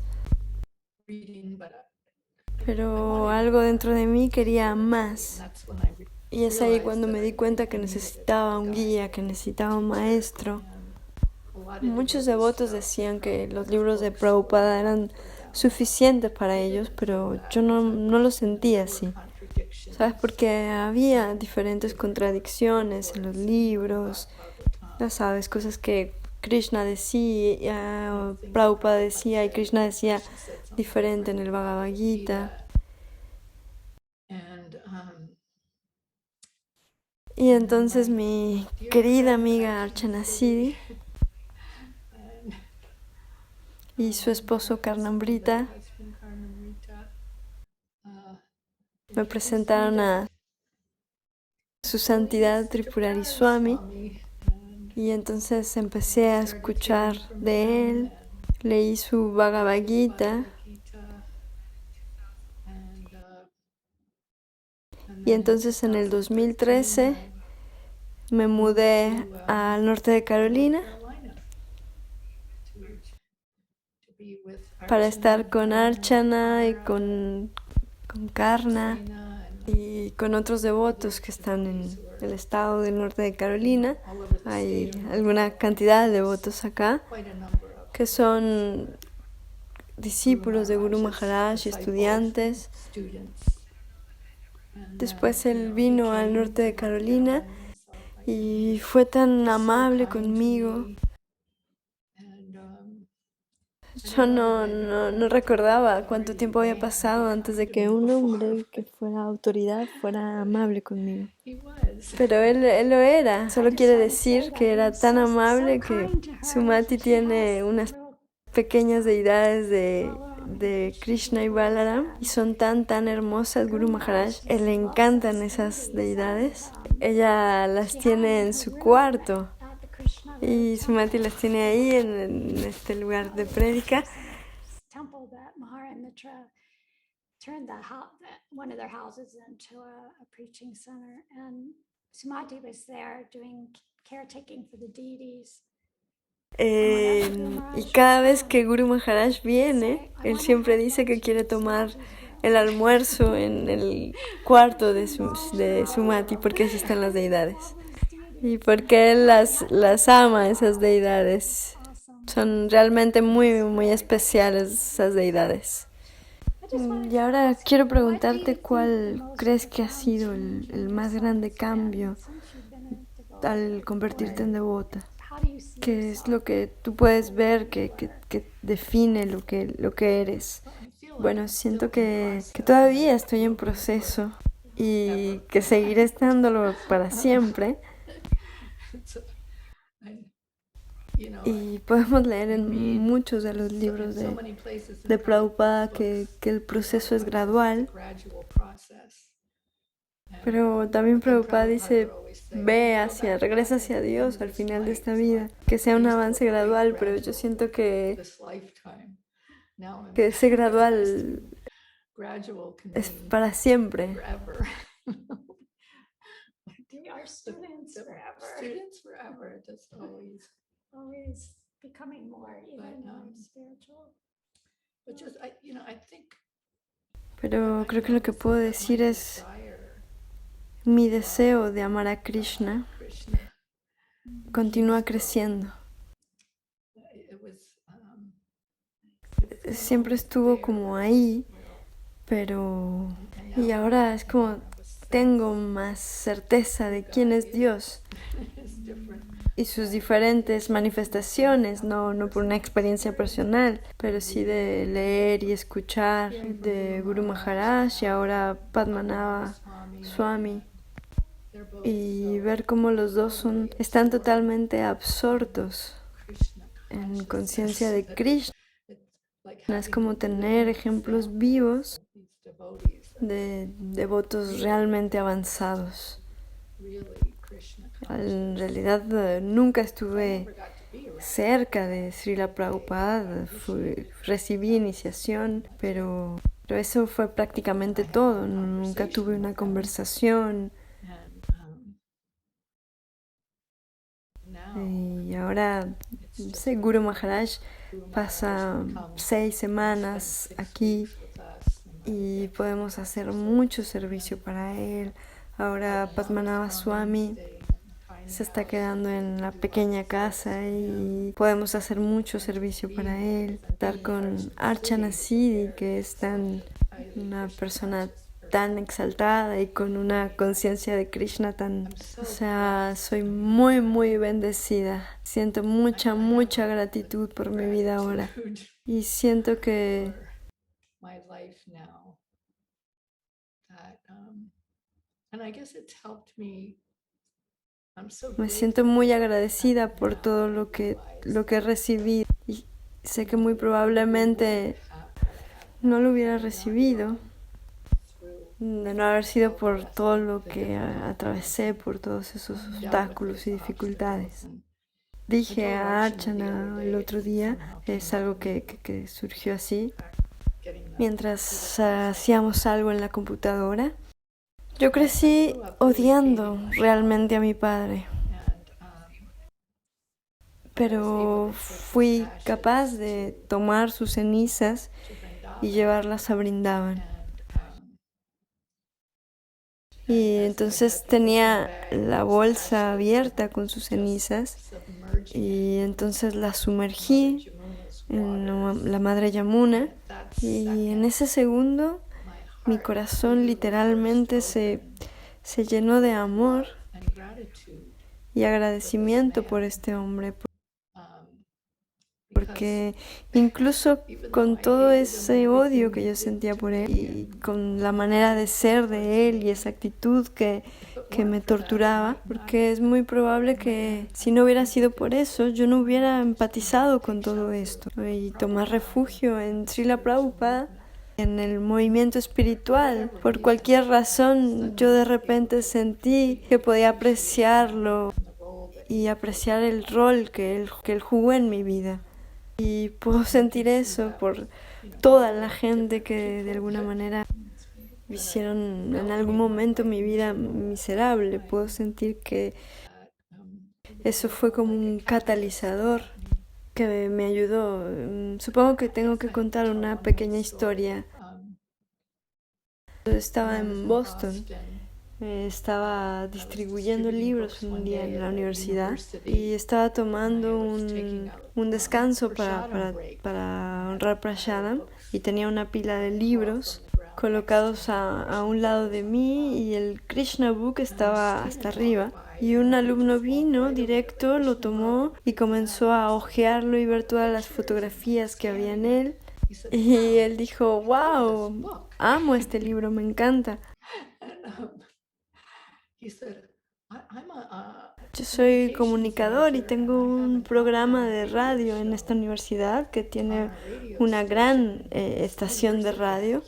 pero algo dentro de mí quería más. Y es ahí cuando me di cuenta que necesitaba un guía, que necesitaba un maestro. Muchos devotos decían que los libros de Prabhupada eran suficientes para ellos, pero yo no lo sentía así. ¿Sabes? Porque había diferentes contradicciones en los libros, ya sabes, cosas que Krishna decía, o Prabhupada decía y Krishna decía diferente en el Bhagavad Gita. Y entonces mi querida amiga Archana Siddhi y su esposo Karnamrita me presentaron a su santidad Tripurari Swami y entonces empecé a escuchar de él, leí su Bhagavad Gita y entonces en el 2013 me mudé al norte de Carolina para estar con Archana y con Karna y con otros devotos que están en el estado del norte de Carolina. Hay alguna cantidad de devotos acá que son discípulos de Guru Maharaj y estudiantes. Después él vino al norte de Carolina y fue tan amable conmigo. Yo no recordaba cuánto tiempo había pasado antes de que un hombre que fuera autoridad fuera amable conmigo. Pero él lo era. Solo quiere decir que era tan amable que Sumati tiene unas pequeñas deidades de Krishna y Balaram y son tan hermosas. Guru Maharaj, él le encantan esas deidades. Ella las tiene en su cuarto y Sumati las tiene ahí en este lugar de prédica. Turned one of their houses into a preaching center, and Sumati was there doing caretaking for the deities. Y cada vez que Guru Maharaj viene, él siempre dice que quiere tomar el almuerzo en el cuarto de Sumati porque así están las deidades. Y porque él las ama, esas deidades. Son realmente muy especiales esas deidades. Y ahora quiero preguntarte cuál crees que ha sido el más grande cambio al convertirte en devota. ¿Qué es lo que tú puedes ver que define lo que eres? Bueno, siento que todavía estoy en proceso y que seguiré estándolo para siempre. Y podemos leer en muchos de los libros de Prabhupada que el proceso es gradual. Pero también Prabhupada dice, regresa hacia Dios al final de esta vida. Que sea un avance gradual, pero yo siento que ese gradual es para siempre. Always becoming more, even more spiritual. Pero creo que lo que puedo decir es mi deseo de amar a Krishna continúa creciendo. Siempre estuvo como ahí, pero y ahora es como tengo más certeza de quién es Dios y sus diferentes manifestaciones, no por una experiencia personal, pero sí de leer y escuchar de Guru Maharaj y ahora Padmanabha Swami y ver cómo los dos están totalmente absortos en conciencia de Krishna. Es como tener ejemplos vivos de devotos realmente avanzados. En realidad nunca estuve cerca de Srila Prabhupada, recibí iniciación, pero eso fue prácticamente todo. Nunca tuve una conversación. Y ahora, no sé, Guru Maharaj pasa 6 semanas aquí y podemos hacer mucho servicio para él. Ahora Padmanabha Swami se está quedando en la pequeña casa y podemos hacer mucho servicio para él. Estar con Archana Siddhi, que es una persona tan exaltada y con una conciencia de Krishna tan... O sea, soy muy, muy bendecida. Siento mucha, mucha gratitud por mi vida ahora. Y siento que... Me siento muy agradecida por todo lo que he recibido. Y sé que muy probablemente no lo hubiera recibido de no haber sido por todo lo que atravesé, por todos esos obstáculos y dificultades. Dije a Archana el otro día, es algo que surgió así, mientras hacíamos algo en la computadora. Yo crecí odiando realmente a mi padre, pero fui capaz de tomar sus cenizas y llevarlas a Vrindavan. Y entonces tenía la bolsa abierta con sus cenizas y entonces las sumergí en la madre Yamuna y en ese segundo mi corazón literalmente se llenó de amor y agradecimiento por este hombre, porque incluso con todo ese odio que yo sentía por él y con la manera de ser de él y esa actitud que me torturaba, porque es muy probable que si no hubiera sido por eso, yo no hubiera empatizado con todo esto y tomar refugio en Srila Prabhupada, en el movimiento espiritual. Por cualquier razón, yo de repente sentí que podía apreciarlo y apreciar el rol que él jugó en mi vida. Y puedo sentir eso por toda la gente que de alguna manera hicieron en algún momento mi vida miserable. Puedo sentir que eso fue como un catalizador que me ayudó. Supongo que tengo que contar una pequeña historia. Yo estaba en Boston. Estaba distribuyendo libros un día en la universidad y estaba tomando un descanso para honrar Prashadam y tenía una pila de libros colocados a un lado de mí y el Krishna Book estaba hasta arriba. Y un alumno vino directo, lo tomó y comenzó a hojearlo y ver todas las fotografías que había en él. Y él dijo, wow, amo este libro, me encanta. Yo soy comunicador y tengo un programa de radio en esta universidad que tiene una gran estación de radio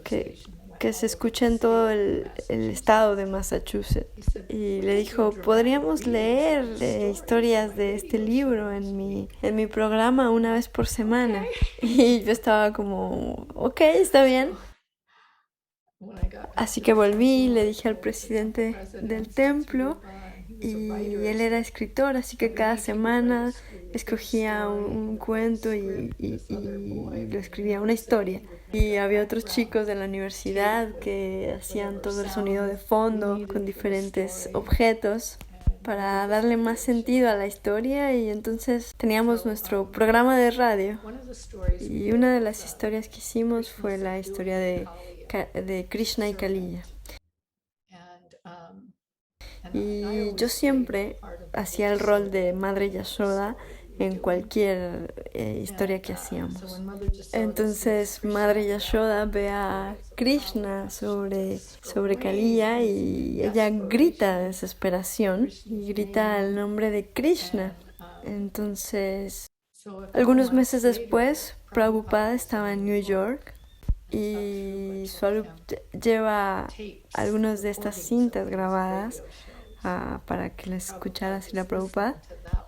que se escucha en todo el estado de Massachusetts. Y le dijo, ¿podríamos leer historias de este libro en mi programa una vez por semana? Y yo estaba como, ok, está bien. Así que volví, le dije al presidente del templo y él era escritor, así que cada semana escogía un cuento y lo escribía, una historia. Y había otros chicos de la universidad que hacían todo el sonido de fondo con diferentes objetos para darle más sentido a la historia, y entonces teníamos nuestro programa de radio y una de las historias que hicimos fue la historia de Krishna y Kaliya. Y yo siempre hacía el rol de Madre Yashoda en cualquier historia que hacíamos. Entonces Madre Yashoda ve a Krishna sobre Kaliya y ella grita de desesperación y grita el nombre de Krishna. Entonces, algunos meses después, Prabhupada estaba en New York y Swarup lleva algunas de estas cintas grabadas para que las escuchara Srila Prabhupada.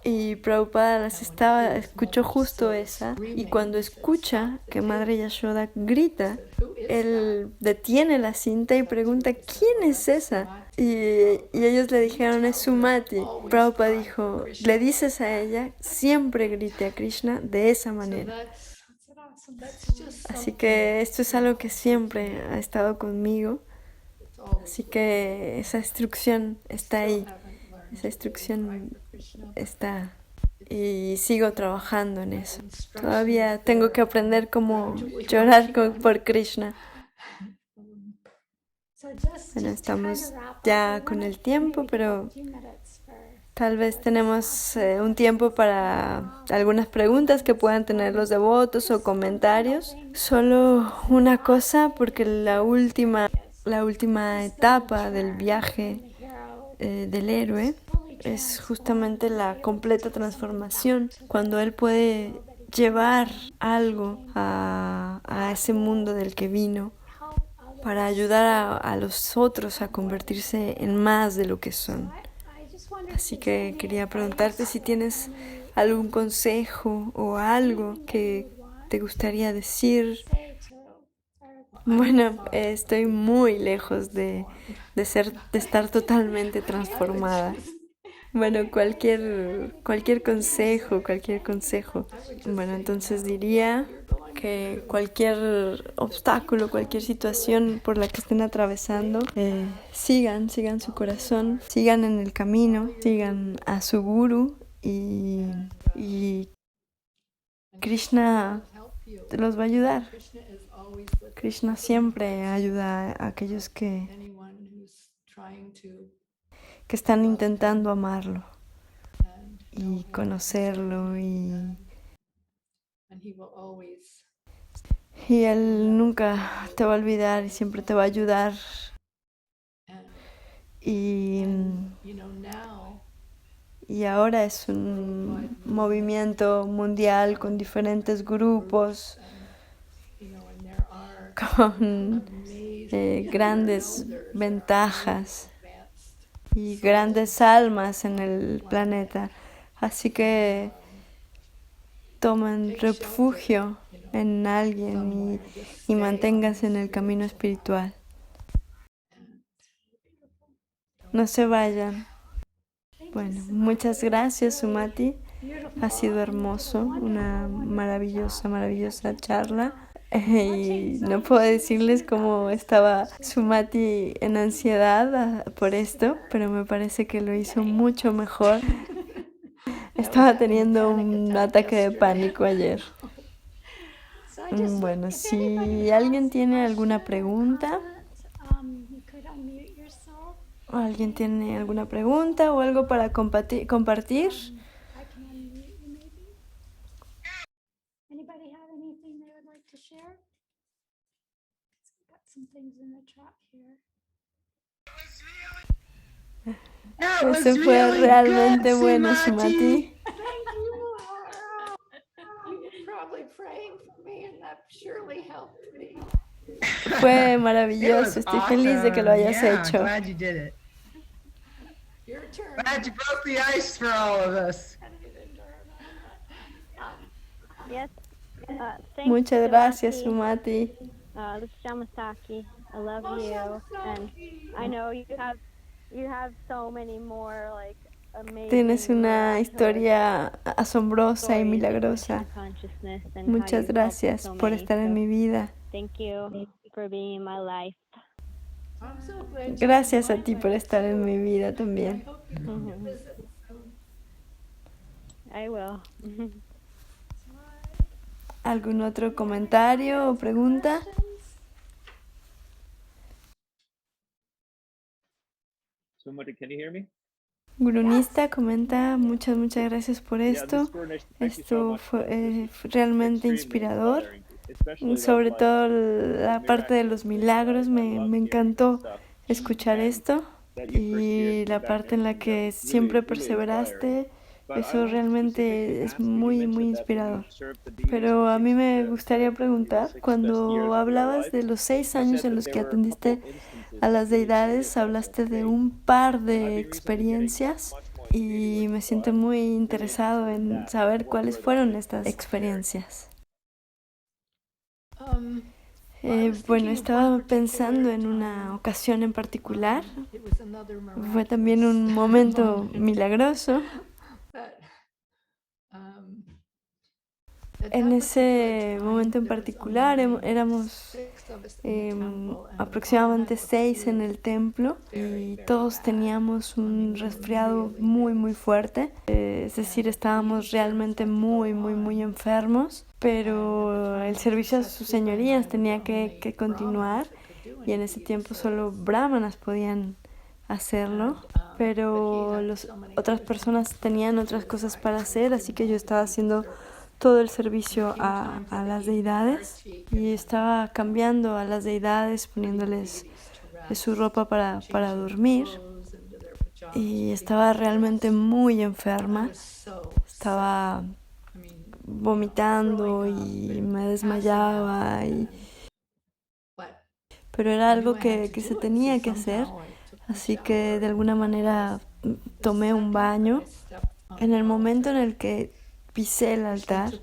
Y Prabhupada escuchó justo esa, y cuando escucha que Madre Yashoda grita, él detiene la cinta y pregunta, ¿quién es esa? Y ellos le dijeron, es Sumati. Prabhupada dijo, le dices a ella, siempre grite a Krishna de esa manera. Así que esto es algo que siempre ha estado conmigo. Así que esa instrucción está ahí. Esa instrucción está. Y sigo trabajando en eso. Todavía tengo que aprender cómo llorar por Krishna. Bueno, estamos ya con el tiempo, pero tal vez tenemos un tiempo para algunas preguntas que puedan tener los devotos o comentarios. Solo una cosa, porque la última etapa del viaje del héroe es justamente la completa transformación, cuando él puede llevar algo a ese mundo del que vino para ayudar a los otros a convertirse en más de lo que son. Así que quería preguntarte si tienes algún consejo o algo que te gustaría decir. Bueno, estoy muy lejos de estar totalmente transformada. Bueno, cualquier consejo. Bueno, entonces diría que cualquier obstáculo, cualquier situación por la que estén atravesando, sigan su corazón, sigan en el camino, sigan a su guru y Krishna los va a ayudar. Krishna siempre ayuda a aquellos que están intentando amarlo y conocerlo, y él nunca te va a olvidar y siempre te va a ayudar. Y ahora es un movimiento mundial con diferentes grupos, con grandes ventajas y grandes almas en el planeta. Así que tomen refugio en alguien y manténganse en el camino espiritual. No se vayan. Bueno, muchas gracias, Sumati. Ha sido hermoso, una maravillosa charla. Y no puedo decirles cómo estaba Sumati en ansiedad por esto, pero me parece que lo hizo mucho mejor. Estaba teniendo un ataque de pánico ayer. Bueno, si alguien tiene alguna pregunta, o algo para compartir. Eso fue realmente bueno, Sumati. Fue maravilloso, estoy feliz de que lo hayas hecho. Glad you did it. Glad you broke the ice for all of us. Muchas gracias, Sumati. This is Yamasaki. I love you, and I know you have so many more like amazing. Tienes una historia asombrosa y milagrosa. Muchas gracias por estar en mi vida. Thank you for being in my life. Gracias a ti por estar en mi vida también. I will. ¿Algún otro comentario o pregunta? Somebody, can you hear me? Gurunista comenta, muchas gracias por esto. Esto fue realmente inspirador. Sobre todo la parte de los milagros, me encantó escuchar esto. Y la parte en la que siempre perseveraste, eso realmente es muy inspirador. Pero a mí me gustaría preguntar, cuando hablabas de los 6 años en los que atendiste a las deidades, hablaste de un par de experiencias y me siento muy interesado en saber cuáles fueron estas experiencias. Bueno, estaba pensando en una ocasión en particular. Fue también un momento milagroso. En ese momento en particular éramos aproximadamente 6 en el templo y todos teníamos un resfriado muy muy fuerte. Es decir, estábamos realmente muy enfermos, pero el servicio a sus señorías tenía que continuar y en ese tiempo solo brahmanas podían hacerlo, pero otras personas tenían otras cosas para hacer, así que yo estaba haciendo todo el servicio a las deidades y estaba cambiando a las deidades, poniéndoles su ropa para dormir, y estaba realmente muy enferma. Estaba vomitando y me desmayaba, pero era algo que se tenía que hacer, así que de alguna manera tomé un baño. En el momento en el que pisé el altar,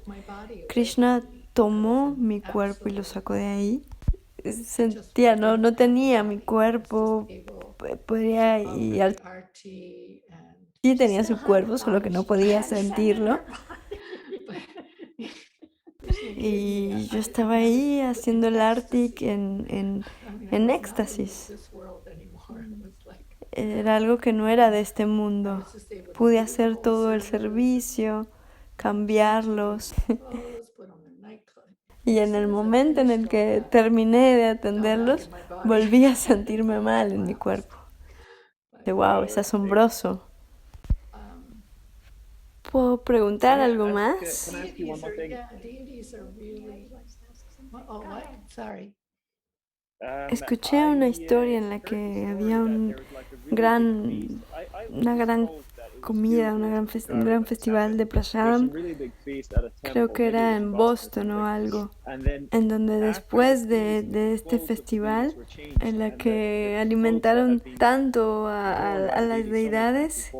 Krishna tomó mi cuerpo y lo sacó de ahí. Sentía, no tenía mi cuerpo, podía, sí tenía su cuerpo, solo que no podía sentirlo. Y yo estaba ahí haciendo el Artik en éxtasis. Era algo que no era de este mundo. Pude hacer todo el servicio, cambiarlos. Y en el momento en el que terminé de atenderlos, volví a sentirme mal en mi cuerpo. Wow, es asombroso. ¿Puedo preguntar algo más? Can I ask you one more thing? Escuché una historia en la que había una gran comida, un gran festival de prasadam. Creo que era en Boston o algo, en donde después de este festival, en la que alimentaron tanto a las deidades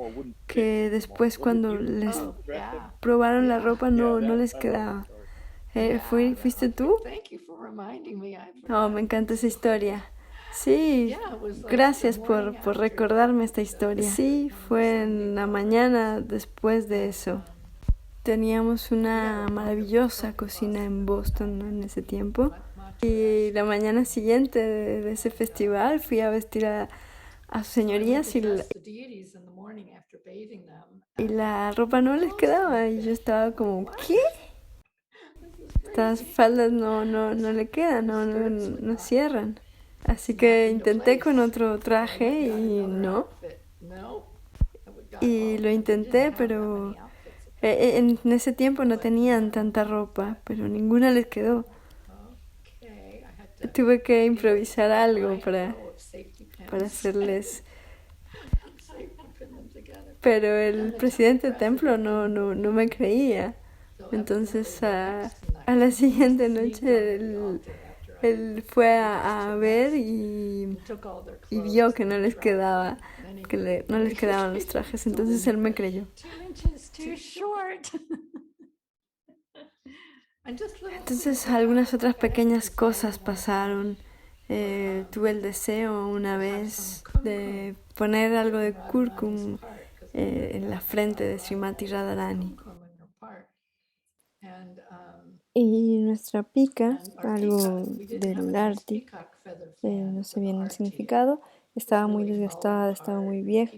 que después cuando les probaron la ropa no les quedaba. ¿Fuiste tú? Oh, me encanta esa historia. Sí, gracias por recordarme esta historia. Sí, fue en la mañana después de eso. Teníamos una maravillosa cocina en Boston en ese tiempo. Y la mañana siguiente de ese festival fui a vestir a sus señorías y la ropa no les quedaba. Y yo estaba como, ¿qué? Estas faldas no le quedan, no cierran. Así que intenté con otro traje y no. Y lo intenté, pero en ese tiempo no tenían tanta ropa, pero ninguna les quedó. Tuve que improvisar algo para hacerles. Pero el presidente del templo no me creía. Entonces a la siguiente noche él fue a ver y vio que no les quedaba, no les quedaban los trajes. Entonces él me creyó. Entonces algunas otras pequeñas cosas pasaron. Tuve el deseo una vez de poner algo de cúrcuma en la frente de Srimati Radharani. Y nuestra pica, algo del Artik, no sé bien el significado, estaba muy desgastada, estaba muy vieja.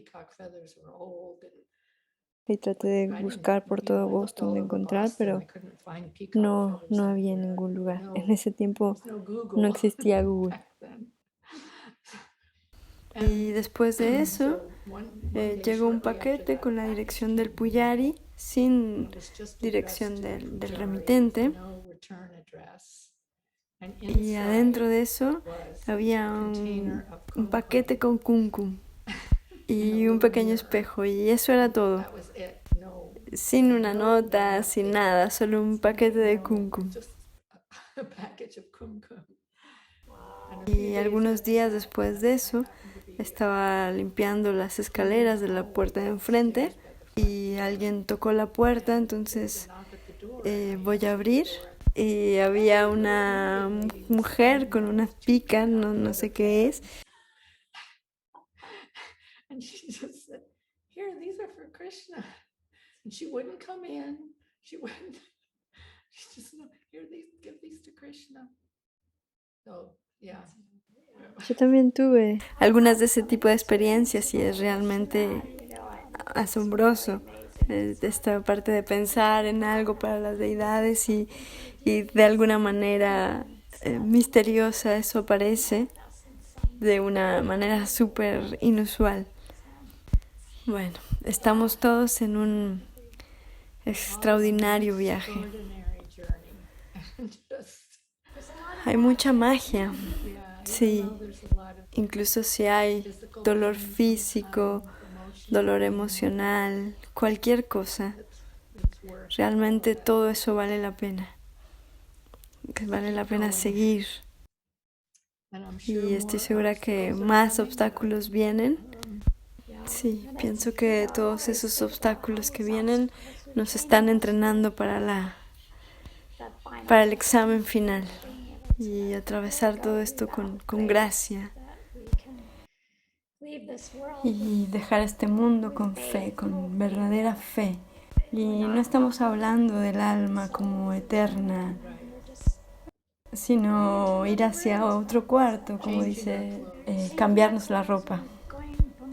Y traté de buscar por todo Boston de encontrar, pero no había en ningún lugar. En ese tiempo no existía Google. Y después de eso, llegó un paquete con la dirección del Pujari, sin dirección del remitente. Y adentro de eso había un paquete con kumkum y un pequeño espejo, y eso era todo. Sin una nota, sin nada, solo un paquete de kumkum. Y algunos días después de eso, estaba limpiando las escaleras de la puerta de enfrente y alguien tocó la puerta, entonces voy a abrir y había una mujer con una pica, no sé qué es. And she just said, "Here, these are for Krishna." And she wouldn't come in. She wouldn't. She just, "No, here, give these to Krishna." So, yeah. Yo también tuve algunas de ese tipo de experiencias y es realmente asombroso esta parte de pensar en algo para las deidades y de alguna manera misteriosa eso aparece de una manera súper inusual. Bueno, estamos todos en un extraordinario viaje. Extraordinary journey. And just, Hay mucha magia, yeah, sí, there's a lot of incluso si hay physical dolor pain, físico, emotional dolor pain, emocional, cualquier cosa, it's worth realmente todo eso vale la pena. Vale la pena seguir. And I'm sure Y estoy more segura que obstacles are más coming, obstáculos vienen. yeah. Sí, pienso que todos esos obstáculos que vienen nos están entrenando para el examen final y atravesar todo esto con gracia y dejar este mundo con fe, con verdadera fe. Y no estamos hablando del alma como eterna, sino ir hacia otro cuarto, como dice, cambiarnos la ropa.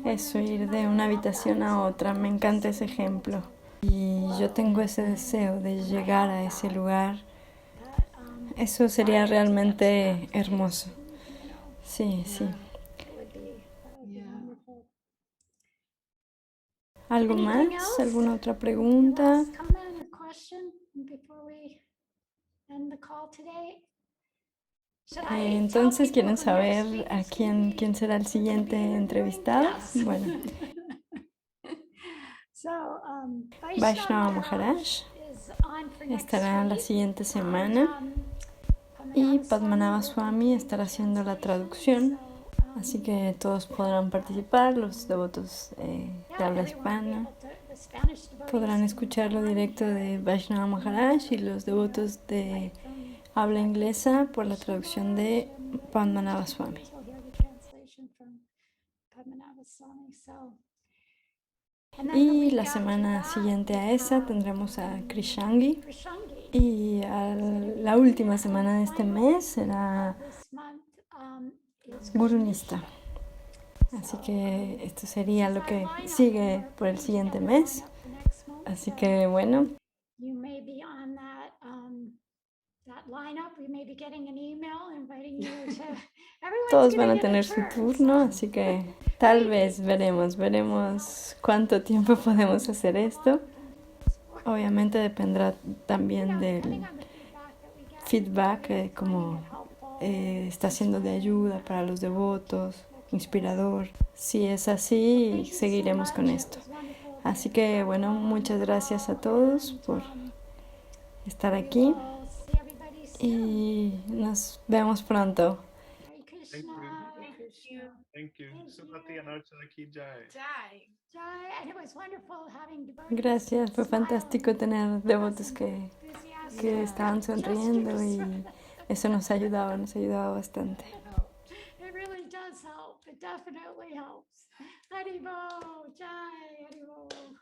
Eso, ir de una habitación a otra, me encanta ese ejemplo. Y yo tengo ese deseo de llegar a ese lugar. Eso sería realmente hermoso. Sí, sí. ¿Algo más? ¿Alguna otra pregunta? Entonces, ¿quieren saber a quién será el siguiente entrevistado? Bueno, Vaishnava Maharaj estará la siguiente semana y Padmanabha Swami estará haciendo la traducción, así que todos podrán participar, los devotos de habla hispana podrán escucharlo directo de Vaishnava Maharaj y los devotos de habla inglesa por la traducción de Padmanabha Swami. Y la semana siguiente a esa tendremos a Krishangi y la última semana de este mes será Gurunista. Así que esto sería lo que sigue por el siguiente mes. Así que bueno. Todos van a tener su turno, así que tal vez veremos cuánto tiempo podemos hacer esto. Obviamente dependerá también del feedback, como está siendo de ayuda para los devotos, inspirador. Si es así, seguiremos con esto. Así que bueno, muchas gracias a todos por estar aquí y nos vemos pronto. Thank you. Sumati Anarchala ki jai. Gracias, fue fantástico tener devotos que estaban sonriendo y eso nos ayudaba bastante. It really does help. It definitely helps. Haribol, Jai, Haribol.